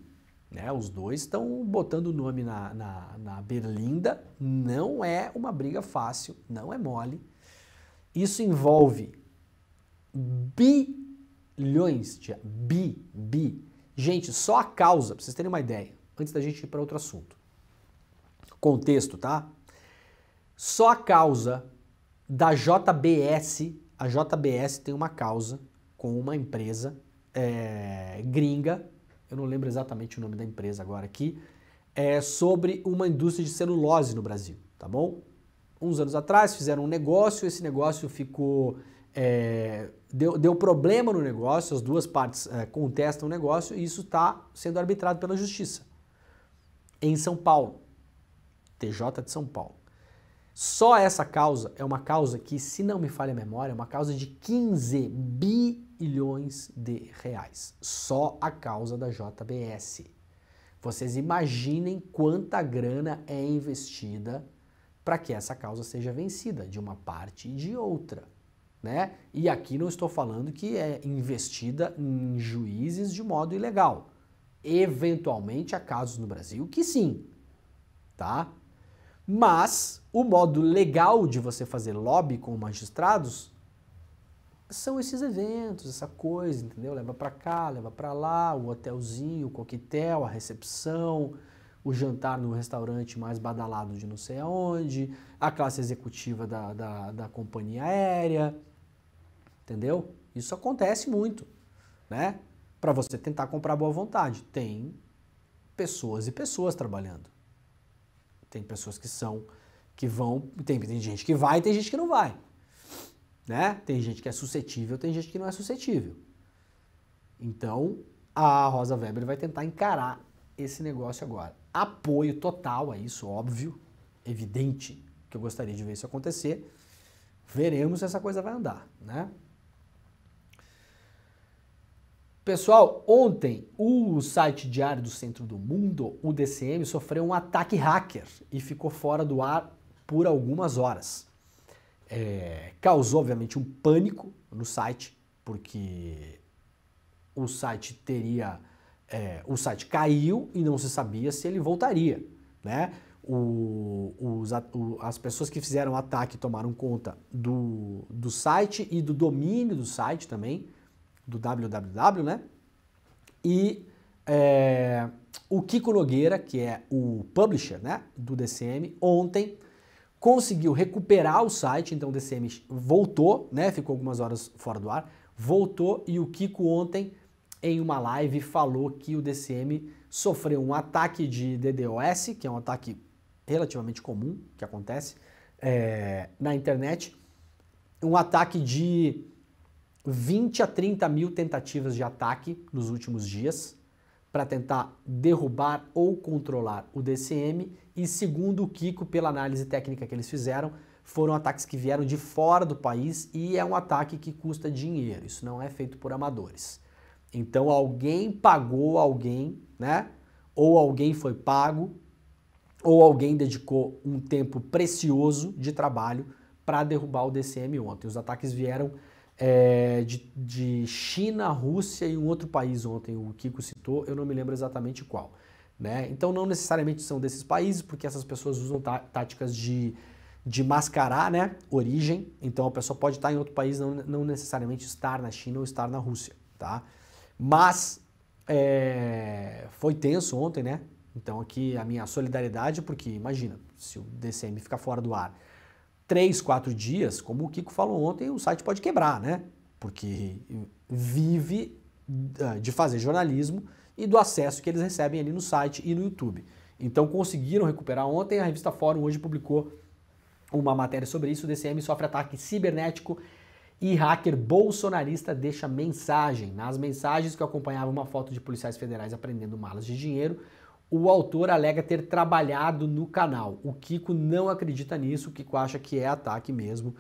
Né? Os dois estão botando o nome na berlinda, não é uma briga fácil, não é mole. Isso envolve bilhões de... Gente, só a causa, para vocês terem uma ideia, antes da gente ir para outro assunto. Contexto, tá? Só a causa da JBS, a JBS tem uma causa com uma empresa gringa, eu não lembro exatamente o nome da empresa agora aqui, sobre uma indústria de celulose no Brasil, tá bom? Uns anos atrás fizeram um negócio, esse negócio ficou deu problema no negócio, as duas partes contestam o negócio e isso está sendo arbitrado pela justiça. Em São Paulo, TJ de São Paulo. Só essa causa é uma causa que, se não me falha a memória, é uma causa de 15 bilhões de reais. Só a causa da JBS. Vocês imaginem quanta grana é investida para que essa causa seja vencida, de uma parte e de outra, né? E aqui não estou falando que é investida em juízes de modo ilegal. Eventualmente há casos no Brasil que sim, tá? Mas o modo legal de você fazer lobby com magistrados são esses eventos, essa coisa, entendeu? Leva pra cá, leva pra lá, o hotelzinho, o coquetel, a recepção, o jantar no restaurante mais badalado de não sei aonde, a classe executiva da companhia aérea, entendeu? Isso acontece muito, né? Para você tentar comprar boa vontade. Tem pessoas e pessoas trabalhando. Tem pessoas que vão, tem gente que vai e tem gente que não vai. Né? Tem gente que é suscetível, tem gente que não é suscetível. Então, a Rosa Weber vai tentar encarar esse negócio agora. Apoio total a isso, óbvio, evidente, que eu gostaria de ver isso acontecer. Veremos se essa coisa vai andar, né? Pessoal, ontem o site Diário do Centro do Mundo, o DCM, sofreu um ataque hacker e ficou fora do ar por algumas horas. Causou, obviamente, um pânico no site, porque o site o site caiu e não se sabia se ele voltaria, né? As pessoas que fizeram o ataque tomaram conta do site e do domínio do site também, do www, né? E o Kiko Nogueira, que é o publisher, né, do DCM, ontem conseguiu recuperar o site, então o DCM voltou, né, ficou algumas horas fora do ar, voltou, e o Kiko ontem, em uma live, falou que o DCM sofreu um ataque de DDoS, que é um ataque relativamente comum, que acontece na internet, um ataque de 20 a 30 mil tentativas de ataque nos últimos dias para tentar derrubar ou controlar o DCM, e segundo o Kiko, pela análise técnica que eles fizeram, foram ataques que vieram de fora do país e é um ataque que custa dinheiro, isso não é feito por amadores. Então alguém pagou alguém, né? Ou alguém foi pago, ou alguém dedicou um tempo precioso de trabalho para derrubar o DCM ontem. Os ataques vieram de China, Rússia e um outro país ontem, o Kiko citou, eu não me lembro exatamente qual, né? Então não necessariamente são desses países, porque essas pessoas usam táticas de mascarar, né, origem, então a pessoa pode estar em outro país, não necessariamente estar na China ou estar na Rússia, tá? Mas foi tenso ontem, né? Então aqui a minha solidariedade, porque imagina, se o DCM ficar fora do ar 3, 4 dias, como o Kiko falou ontem, o site pode quebrar, né? Porque vive de fazer jornalismo e do acesso que eles recebem ali no site e no YouTube. Então conseguiram recuperar ontem, a revista Fórum hoje publicou uma matéria sobre isso, o DCM sofre ataque cibernético e hacker bolsonarista deixa mensagem. Nas mensagens que acompanhavam uma foto de policiais federais apreendendo malas de dinheiro, o autor alega ter trabalhado no canal. O Kiko não acredita nisso, o Kiko acha que é ataque mesmo,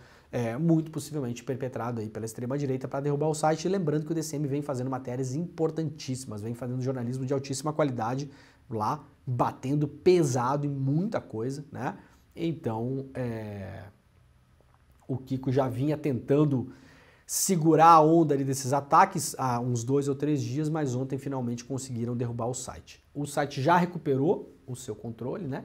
muito possivelmente perpetrado aí pela extrema-direita para derrubar o site. E lembrando que o DCM vem fazendo matérias importantíssimas, vem fazendo jornalismo de altíssima qualidade lá, batendo pesado em muita coisa, né? Então, o Kiko já vinha tentando segurar a onda ali desses ataques há uns 2 ou 3 dias, mas ontem finalmente conseguiram derrubar o site. O site já recuperou o seu controle, né?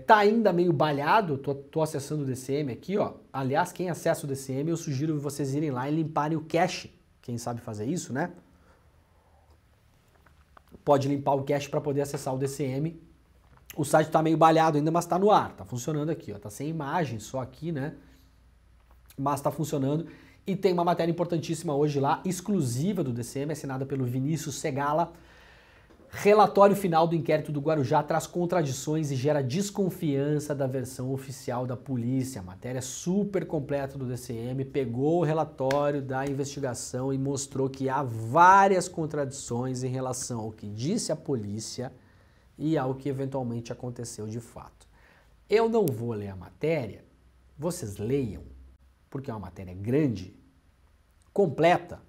Tá ainda meio balhado, tô acessando o DCM aqui, ó. Aliás, quem acessa o DCM, eu sugiro vocês irem lá e limparem o cache. Quem sabe fazer isso, né? Pode limpar o cache para poder acessar o DCM. O site tá meio balhado ainda, mas tá no ar, tá funcionando aqui, ó. Tá sem imagem, só aqui, né? Mas está funcionando, e tem uma matéria importantíssima hoje lá, exclusiva do DCM, assinada pelo Vinícius Segala, Relatório final do inquérito do Guarujá traz contradições e gera desconfiança da versão oficial da polícia. A matéria super completa do DCM pegou o relatório da investigação e mostrou que há várias contradições em relação ao que disse a polícia e ao que eventualmente aconteceu de fato. Eu não vou ler a matéria, vocês leiam, porque é uma matéria grande, completa,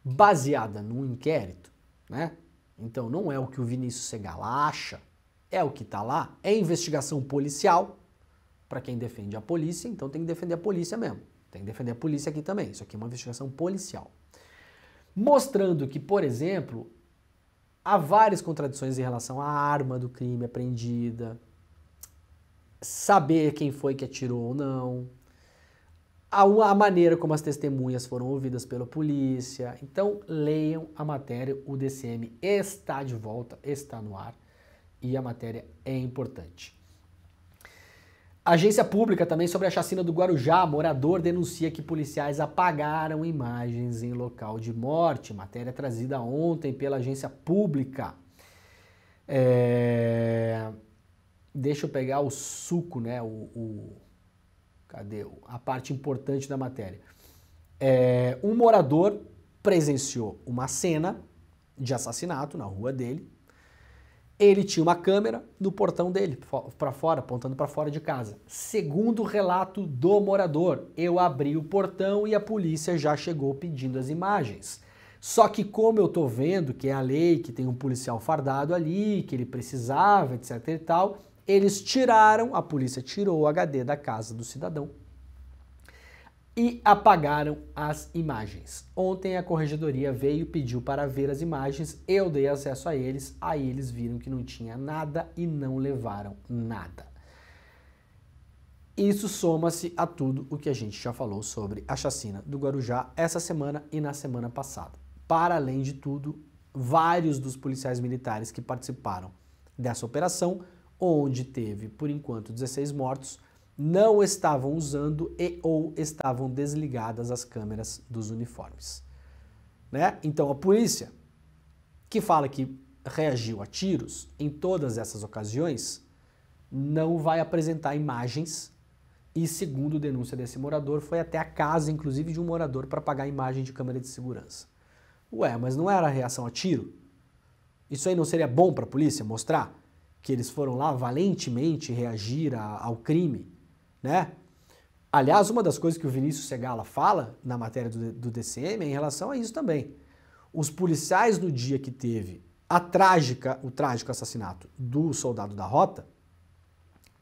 baseada num inquérito, né? Então não é o que o Vinícius Segala acha, é o que está lá, é investigação policial, para quem defende a polícia, então tem que defender a polícia mesmo, tem que defender a polícia aqui também, isso aqui é uma investigação policial. Mostrando que, por exemplo, há várias contradições em relação à arma do crime apreendida, saber quem foi que atirou ou não, a maneira como as testemunhas foram ouvidas pela polícia. Então, leiam a matéria, o DCM está de volta, está no ar e a matéria é importante. Agência pública também sobre a chacina do Guarujá. Morador denuncia que policiais apagaram imagens em local de morte. Matéria trazida ontem pela agência pública. Deixa eu pegar o suco, né? Cadê a parte importante da matéria? Um morador presenciou uma cena de assassinato na rua dele. Ele tinha uma câmera no portão dele, para fora, apontando para fora de casa. Segundo o relato do morador, eu abri o portão e a polícia já chegou pedindo as imagens. Só que como eu tô vendo que é a lei, que tem um policial fardado ali, que ele precisava, etc e tal, eles tiraram, a polícia tirou o HD da casa do cidadão e apagaram as imagens. Ontem a corregedoria veio e pediu para ver as imagens, eu dei acesso a eles, aí eles viram que não tinha nada e não levaram nada. Isso soma-se a tudo o que a gente já falou sobre a chacina do Guarujá essa semana e na semana passada. Para além de tudo, vários dos policiais militares que participaram dessa operação, onde teve, por enquanto, 16 mortos, não estavam usando e ou estavam desligadas as câmeras dos uniformes. Né? Então a polícia, que fala que reagiu a tiros em todas essas ocasiões, não vai apresentar imagens e, segundo denúncia desse morador, foi até a casa, inclusive, de um morador para pagar a imagem de câmera de segurança. Ué, mas não era a reação a tiro? Isso aí não seria bom para a polícia mostrar que eles foram lá valentemente reagir ao crime, né? Aliás, uma das coisas que o Vinícius Segala fala na matéria do DCM é em relação a isso também. Os policiais, no dia que teve o trágico assassinato do soldado da Rota,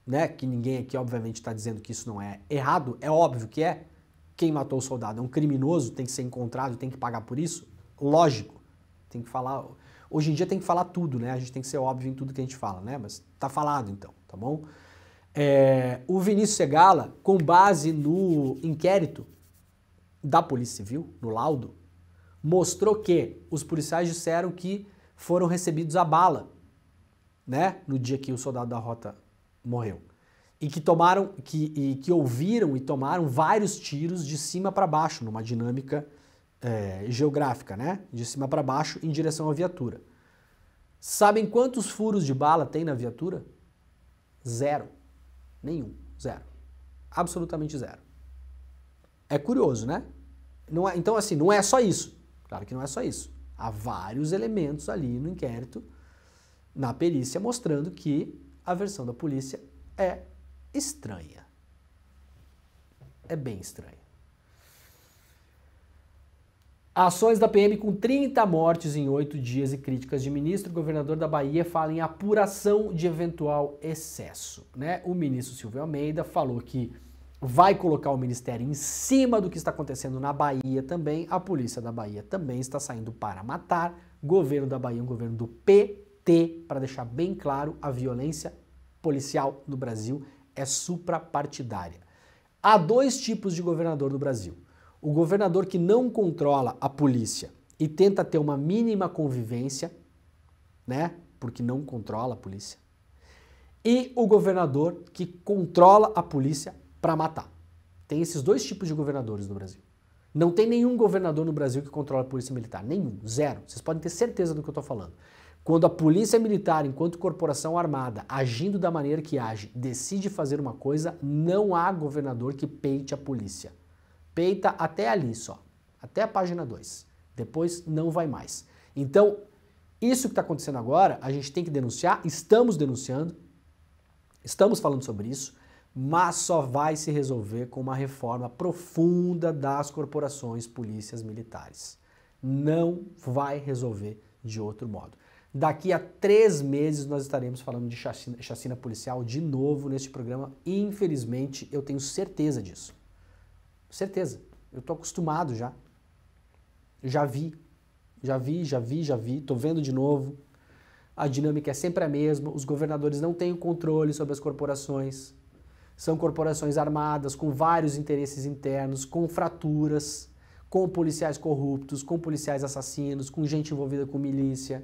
né? Que ninguém aqui, obviamente, está dizendo que isso não é errado, é óbvio que é. Quem matou o soldado é um criminoso, tem que ser encontrado, tem que pagar por isso. Lógico, tem que falar. Hoje em dia tem que falar tudo, né? A gente tem que ser óbvio em tudo que a gente fala, né? Mas tá falado então, tá bom? O Vinícius Segala, com base no inquérito da Polícia Civil, no laudo, mostrou que os policiais disseram que foram recebidos a bala, né? No dia que o soldado da Rota morreu. E que ouviram e tomaram vários tiros de cima para baixo, numa dinâmica geográfica, né? De cima para baixo em direção à viatura. Sabem quantos furos de bala tem na viatura? Zero. Nenhum. Zero. Absolutamente zero. É curioso, né? Não é, então, assim, não é só isso. Claro que não é só isso. Há vários elementos ali no inquérito, na perícia, mostrando que a versão da polícia é estranha. É bem estranha. Ações da PM com 30 mortes em 8 dias e críticas de ministro. O governador da Bahia fala em apuração de eventual excesso, né? O ministro Silvio Almeida falou que vai colocar o ministério em cima do que está acontecendo na Bahia também. A polícia da Bahia também está saindo para matar. Governo da Bahia é um governo do PT, para deixar bem claro, a violência policial no Brasil é suprapartidária. Há dois tipos de governador no Brasil. O governador que não controla a polícia e tenta ter uma mínima convivência, né? Porque não controla a polícia. E o governador que controla a polícia para matar. Tem esses dois tipos de governadores no Brasil. Não tem nenhum governador no Brasil que controla a polícia militar. Nenhum. Zero. Vocês podem ter certeza do que eu estou falando. Quando a polícia militar, enquanto corporação armada, agindo da maneira que age, decide fazer uma coisa, não há governador que peite a polícia. Peita até ali só, até a página 2. Depois não vai mais. Então, isso que está acontecendo agora, a gente tem que denunciar, estamos denunciando, estamos falando sobre isso, mas só vai se resolver com uma reforma profunda das corporações polícias militares. Não vai resolver de outro modo. Daqui a 3 meses nós estaremos falando de chacina policial de novo neste programa. Infelizmente, eu tenho certeza disso. Certeza. Eu estou acostumado já. Já vi. Estou vendo de novo. A dinâmica é sempre a mesma. Os governadores não têm o controle sobre as corporações. São corporações armadas, com vários interesses internos, com fraturas, com policiais corruptos, com policiais assassinos, com gente envolvida com milícia,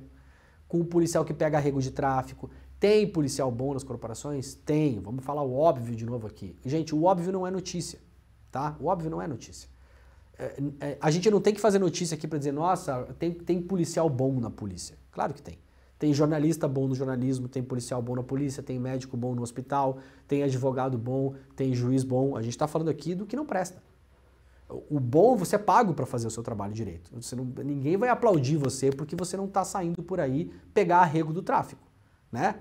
com policial que pega arrego de tráfico. Tem policial bom nas corporações? Tem. Vamos falar o óbvio de novo aqui. Gente, o óbvio não é notícia, tá? O óbvio não é notícia. A gente não tem que fazer notícia aqui para dizer, nossa, tem policial bom na polícia. Claro que tem. Tem jornalista bom no jornalismo, tem policial bom na polícia, tem médico bom no hospital, tem advogado bom, tem juiz bom. A gente está falando aqui do que não presta. O bom, você é pago para fazer o seu trabalho direito. Ninguém vai aplaudir você porque você não está saindo por aí pegar arrego do tráfico, né?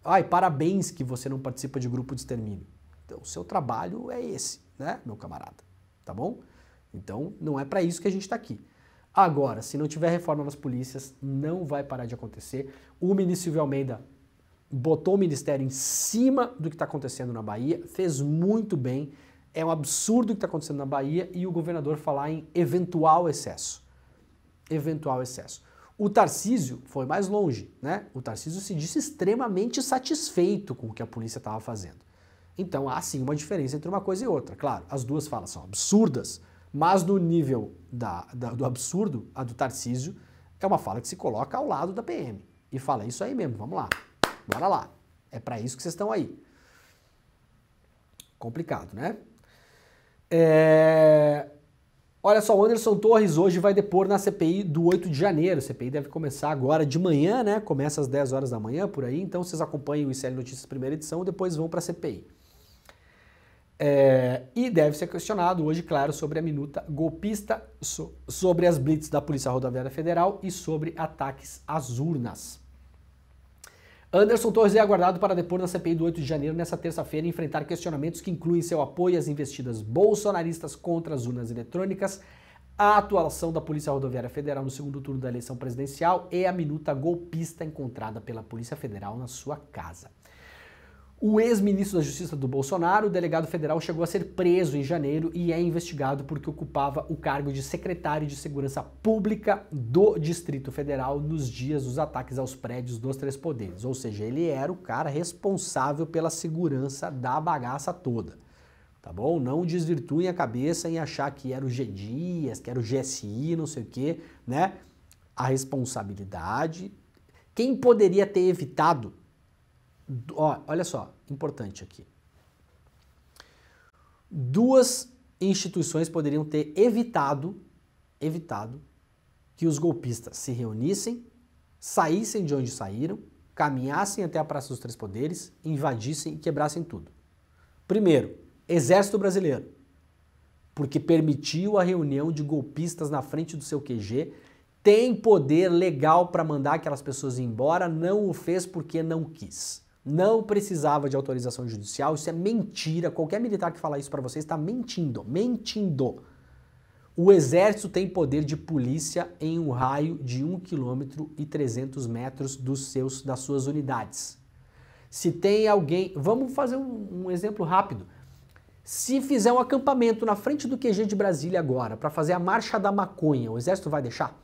Ai, parabéns que você não participa de grupo de extermínio. Então, o seu trabalho é esse, né, meu camarada? Tá bom? Então, não é para isso que a gente está aqui. Agora, se não tiver reforma nas polícias, não vai parar de acontecer. O ministro Silvio Almeida botou o ministério em cima do que está acontecendo na Bahia, fez muito bem. É um absurdo o que está acontecendo na Bahia e o governador falar em eventual excesso. Eventual excesso. O Tarcísio foi mais longe, né? O Tarcísio se disse extremamente satisfeito com o que a polícia estava fazendo. Então há sim uma diferença entre uma coisa e outra. Claro, as duas falas são absurdas, mas no nível do absurdo, a do Tarcísio é uma fala que se coloca ao lado da PM. E fala, isso aí mesmo, vamos lá, bora lá. É para isso que vocês estão aí. Complicado, né? Olha só, o Anderson Torres hoje vai depor na CPI do 8 de janeiro. A CPI deve começar agora de manhã, né? Começa às 10 horas da manhã, por aí. Então vocês acompanhem o ICL Notícias primeira edição e depois vão para a CPI. E deve ser questionado hoje, claro, sobre a minuta golpista, sobre as blitz da Polícia Rodoviária Federal e sobre ataques às urnas. Anderson Torres é aguardado para depor na CPI do 8 de janeiro nesta terça-feira e enfrentar questionamentos que incluem seu apoio às investidas bolsonaristas contra as urnas eletrônicas, a atuação da Polícia Rodoviária Federal no segundo turno da eleição presidencial e a minuta golpista encontrada pela Polícia Federal na sua casa. O ex-ministro da Justiça do Bolsonaro, o delegado federal, chegou a ser preso em janeiro e é investigado porque ocupava o cargo de secretário de Segurança Pública do Distrito Federal nos dias dos ataques aos prédios dos três poderes. Ou seja, ele era o cara responsável pela segurança da bagaça toda. Tá bom? Não desvirtuem a cabeça em achar que era o G Dias, que era o GSI, não sei o quê, né? A responsabilidade. Quem poderia ter evitado... Olha só, importante aqui. 2 instituições poderiam ter evitado que os golpistas se reunissem, saíssem de onde saíram, caminhassem até a Praça dos Três Poderes, invadissem e quebrassem tudo. Primeiro, Exército Brasileiro, porque permitiu a reunião de golpistas na frente do seu QG, tem poder legal para mandar aquelas pessoas ir embora, não o fez porque não quis. Não precisava de autorização judicial, isso é mentira. Qualquer militar que falar isso para vocês está mentindo, mentindo. O Exército tem poder de polícia em um raio de 1,3 km das suas unidades. Se tem alguém... Vamos fazer um exemplo rápido. Se fizer um acampamento na frente do QG de Brasília agora para fazer a Marcha da Maconha, o Exército vai deixar?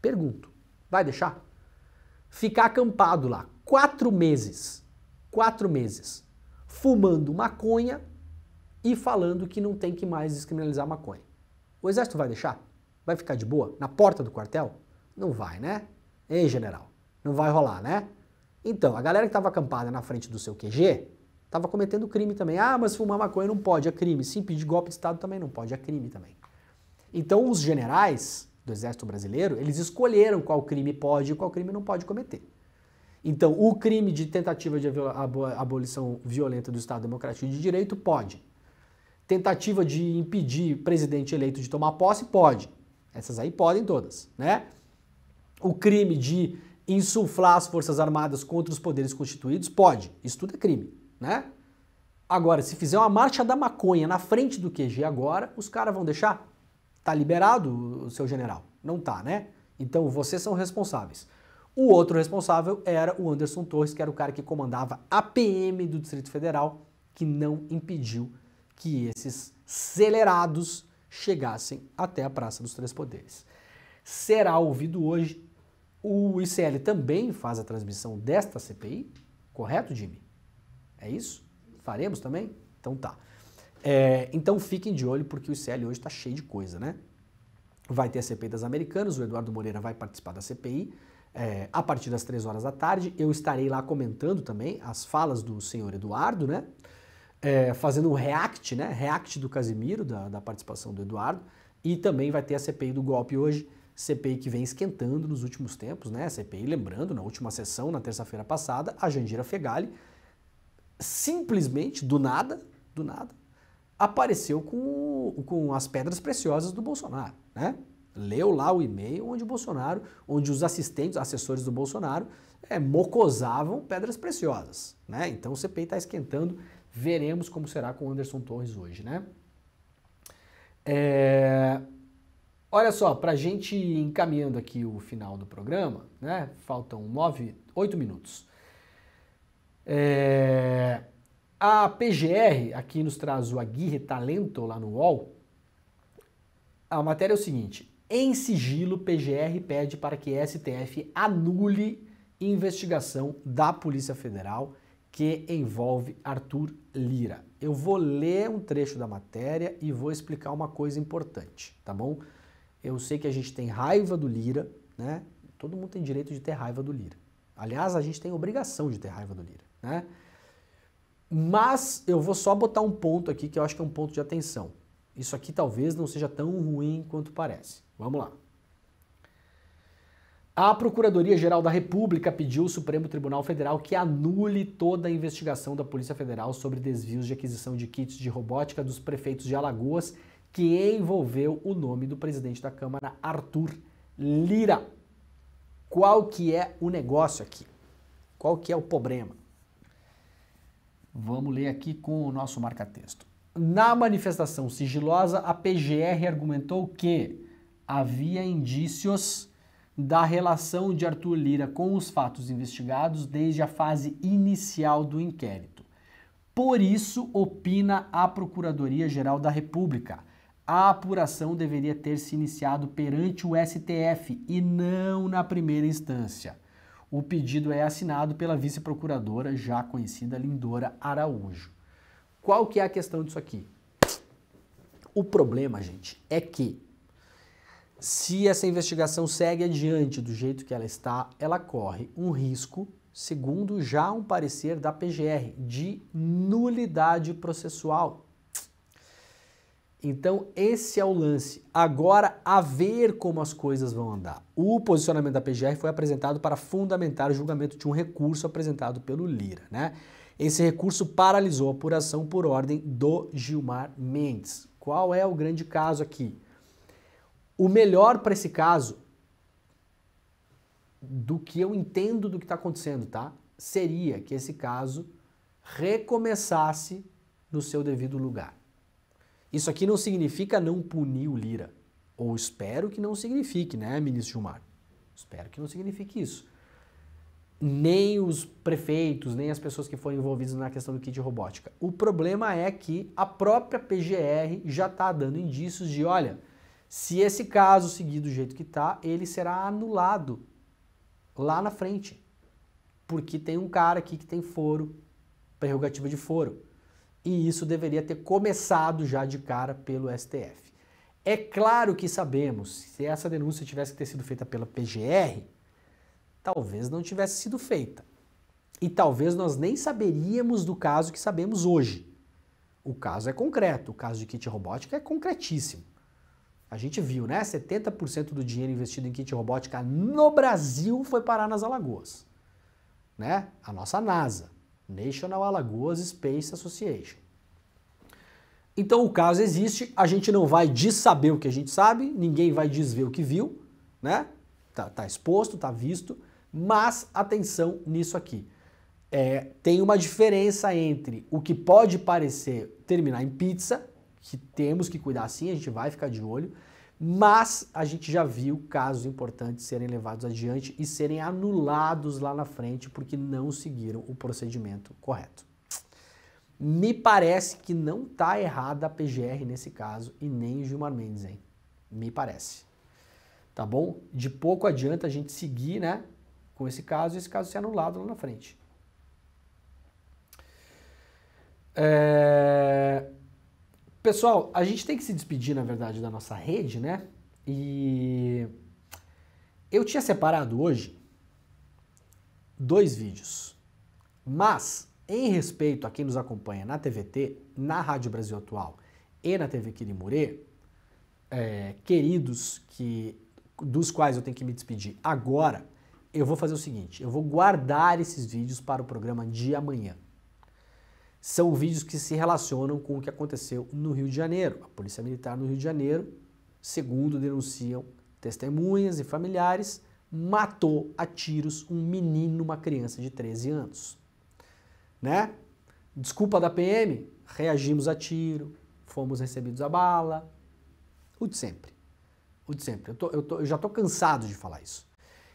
Pergunto. Vai deixar? Ficar acampado lá 4 meses, fumando maconha e falando que não tem que mais descriminalizar maconha. O Exército vai deixar? Vai ficar de boa? Na porta do quartel? Não vai, né? Ei, general, não vai rolar, né? Então, a galera que estava acampada na frente do seu QG estava cometendo crime também. Ah, mas fumar maconha não pode, é crime. Sim, pedir golpe de Estado também não pode, é crime também. Então, os generais do Exército Brasileiro, eles escolheram qual crime pode e qual crime não pode cometer. Então, o crime de tentativa de abolição violenta do Estado Democrático de Direito pode. Tentativa de impedir presidente eleito de tomar posse pode. Essas aí podem todas, né? O crime de insuflar as Forças Armadas contra os poderes constituídos pode. Isso tudo é crime, né? Agora, se fizer uma marcha da maconha na frente do QG agora, os caras vão deixar? Tá liberado o seu general? Não tá, né? Então vocês são responsáveis. O outro responsável era o Anderson Torres, que era o cara que comandava a PM do Distrito Federal, que não impediu que esses acelerados chegassem até a Praça dos Três Poderes. Será ouvido hoje. O ICL também faz a transmissão desta CPI, correto, Jimmy? É isso? Faremos também? Então tá. Então fiquem de olho, porque o ICL hoje está cheio de coisa, né? Vai ter a CPI das Americanas, o Eduardo Moreira vai participar da CPI a partir das 3 horas da tarde. Eu estarei lá comentando também as falas do senhor Eduardo, né? Fazendo um react, né? React do Casimiro, da participação do Eduardo. E também vai ter a CPI do golpe hoje, CPI que vem esquentando nos últimos tempos, né? CPI, lembrando, na última sessão, na terça-feira passada, a Jandira Fegali simplesmente, do nada, apareceu com as pedras preciosas do Bolsonaro, né? Leu lá o e-mail onde os assessores do Bolsonaro mocosavam pedras preciosas, né? Então o CPI está esquentando, veremos como será com o Anderson Torres hoje, né? Olha só, para a gente ir encaminhando aqui o final do programa, né? Faltam 8 minutos. A PGR aqui nos traz o Aguirre Talento lá no UOL. A matéria é o seguinte: em sigilo, PGR pede para que STF anule investigação da Polícia Federal que envolve Arthur Lira. Eu vou ler um trecho da matéria e vou explicar uma coisa importante, tá bom? Eu sei que a gente tem raiva do Lira, né? Todo mundo tem direito de ter raiva do Lira. Aliás, a gente tem obrigação de ter raiva do Lira, né? Mas eu vou só botar um ponto aqui que eu acho que é um ponto de atenção. Isso aqui talvez não seja tão ruim quanto parece. Vamos lá. A Procuradoria-Geral da República pediu ao Supremo Tribunal Federal que anule toda a investigação da Polícia Federal sobre desvios de aquisição de kits de robótica dos prefeitos de Alagoas, que envolveu o nome do presidente da Câmara, Arthur Lira. Qual que é o negócio aqui? Qual que é o problema? Vamos ler aqui com o nosso marca-texto. Na manifestação sigilosa, a PGR argumentou que havia indícios da relação de Arthur Lira com os fatos investigados desde a fase inicial do inquérito. Por isso, opina a Procuradoria-Geral da República, a apuração deveria ter se iniciado perante o STF e não na primeira instância. O pedido é assinado pela vice-procuradora, já conhecida, Lindora Araújo. Qual que é a questão disso aqui? O problema, gente, é que se essa investigação segue adiante do jeito que ela está, ela corre um risco, segundo já um parecer da PGR, de nulidade processual. Então, esse é o lance. Agora, a ver como as coisas vão andar. O posicionamento da PGR foi apresentado para fundamentar o julgamento de um recurso apresentado pelo Lira, né? Esse recurso paralisou a apuração por ordem do Gilmar Mendes. Qual é o grande caso aqui? O melhor para esse caso, do que eu entendo do que está acontecendo, tá? Seria que esse caso recomeçasse no seu devido lugar. Isso aqui não significa não punir o Lira. Ou espero que não signifique, né, ministro Gilmar? Espero que não signifique isso. Nem os prefeitos, nem as pessoas que foram envolvidas na questão do kit de robótica. O problema é que a própria PGR já está dando indícios de, olha, se esse caso seguir do jeito que está, ele será anulado lá na frente. Porque tem um cara aqui que tem foro, prerrogativa de foro. E isso deveria ter começado já de cara pelo STF. É claro que sabemos, se essa denúncia tivesse que ter sido feita pela PGR, talvez não tivesse sido feita. E talvez nós nem saberíamos do caso que sabemos hoje. O caso é concreto, o caso de kit robótica é concretíssimo. A gente viu, né? 70% do dinheiro investido em kit robótica no Brasil foi parar nas Alagoas. Né? A nossa NASA, National Alagoas Space Association. Então o caso existe, a gente não vai dessaber o que a gente sabe, ninguém vai desver o que viu, né? Tá exposto, tá visto, mas atenção nisso aqui. Tem uma diferença entre o que pode parecer terminar em pizza, que temos que cuidar sim, a gente vai ficar de olho, mas a gente já viu casos importantes serem levados adiante e serem anulados lá na frente porque não seguiram o procedimento correto. Me parece que não está errada a PGR nesse caso e nem o Gilmar Mendes, hein? Me parece. Tá bom? De pouco adianta a gente seguir, né, com esse caso e esse caso ser anulado lá na frente. Pessoal, a gente tem que se despedir, na verdade, da nossa rede, né? E eu tinha separado hoje 2 vídeos, mas em respeito a quem nos acompanha na TVT, na Rádio Brasil Atual e na TV Quirimurê, queridos dos quais eu tenho que me despedir agora, eu vou fazer o seguinte, eu vou guardar esses vídeos para o programa de amanhã. São vídeos que se relacionam com o que aconteceu no Rio de Janeiro. A Polícia Militar no Rio de Janeiro, segundo denunciam testemunhas e familiares, matou a tiros um menino, uma criança de 13 anos. Né? Desculpa da PM, reagimos a tiro, fomos recebidos a bala, o de sempre. O de sempre. Eu já tô cansado de falar isso.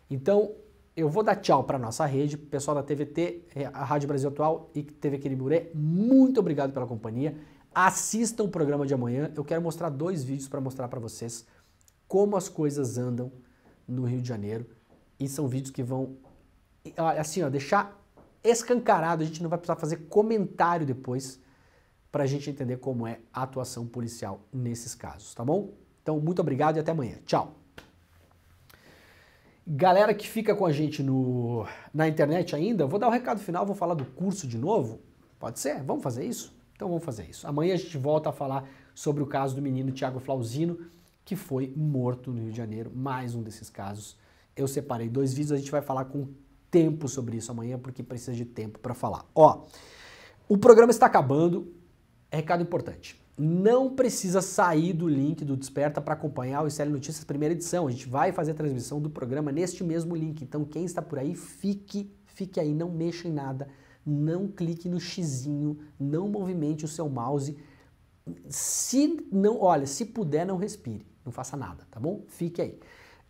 Então, eu vou dar tchau para nossa rede, pessoal da TVT, a Rádio Brasil Atual e TV Quirimurê, muito obrigado pela companhia. Assistam o programa de amanhã, eu quero mostrar 2 vídeos para mostrar para vocês como as coisas andam no Rio de Janeiro. E são vídeos que vão, assim, ó, deixar escancarado, a gente não vai precisar fazer comentário depois para a gente entender como é a atuação policial nesses casos, tá bom? Então, muito obrigado e até amanhã. Tchau! Galera que fica com a gente na internet ainda, eu vou dar o recado final, vou falar do curso de novo. Pode ser? Vamos fazer isso? Então vamos fazer isso. Amanhã a gente volta a falar sobre o caso do menino Thiago Flauzino, que foi morto no Rio de Janeiro, mais um desses casos. Eu separei 2 vídeos, a gente vai falar com tempo sobre isso amanhã, porque precisa de tempo para falar. Ó, o programa está acabando, recado importante. Não precisa sair do link do Desperta para acompanhar o ICL Notícias primeira edição. A gente vai fazer a transmissão do programa neste mesmo link. Então quem está por aí, fique aí, não mexa em nada, não clique no xizinho, não movimente o seu mouse. Se puder, não respire, não faça nada, tá bom? Fique aí.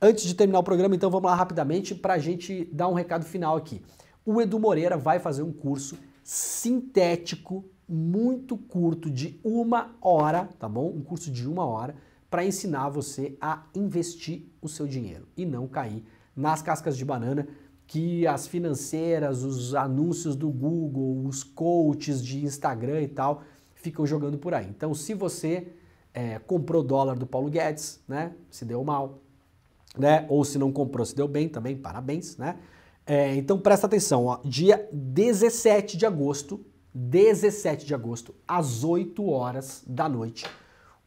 Antes de terminar o programa, então vamos lá rapidamente para a gente dar um recado final aqui. O Edu Moreira vai fazer um curso sintético, muito curto, de 1 hora, tá bom? Um curso de 1 hora para ensinar você a investir o seu dinheiro e não cair nas cascas de banana que as financeiras, os anúncios do Google, os coaches de Instagram e tal ficam jogando por aí. Então, se você comprou dólar do Paulo Guedes, né? Se deu mal, né? Ou se não comprou, se deu bem também, parabéns, né? Então presta atenção, ó, dia 17 de agosto, às 8 horas da noite,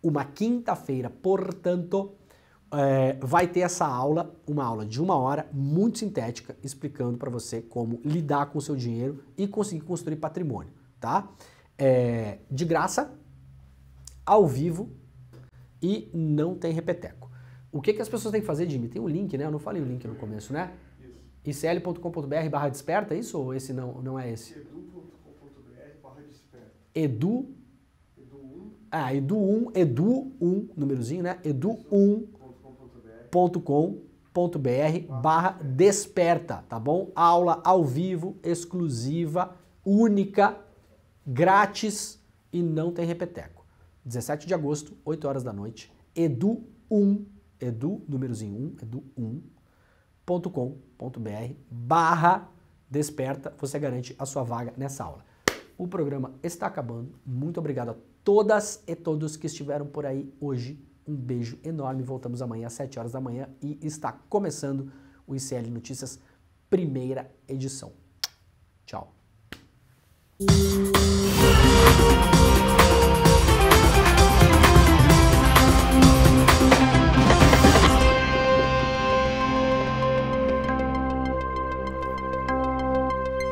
uma quinta-feira, portanto, vai ter essa aula, uma aula de 1 hora, muito sintética, explicando para você como lidar com o seu dinheiro e conseguir construir patrimônio, tá? De graça, ao vivo e não tem repeteco. O que as pessoas têm que fazer, Jimmy? Tem um link, né? Eu não falei o link no começo, né? icl.com.br/desperta, isso ou esse não é esse? edu.com.br/desperta. Edu? Edu1, númerozinho, né? edu1.com.br/desperta, tá bom? Aula ao vivo, exclusiva, única, grátis e não tem repeteco. 17 de agosto, 8 horas da noite, edu1, númerozinho 1, edu1.com.br/desperta, você garante a sua vaga nessa aula. O programa está acabando. Muito obrigado a todas e todos que estiveram por aí hoje. Um beijo enorme. Voltamos amanhã às 7 horas da manhã e está começando o ICL Notícias, primeira edição. Tchau.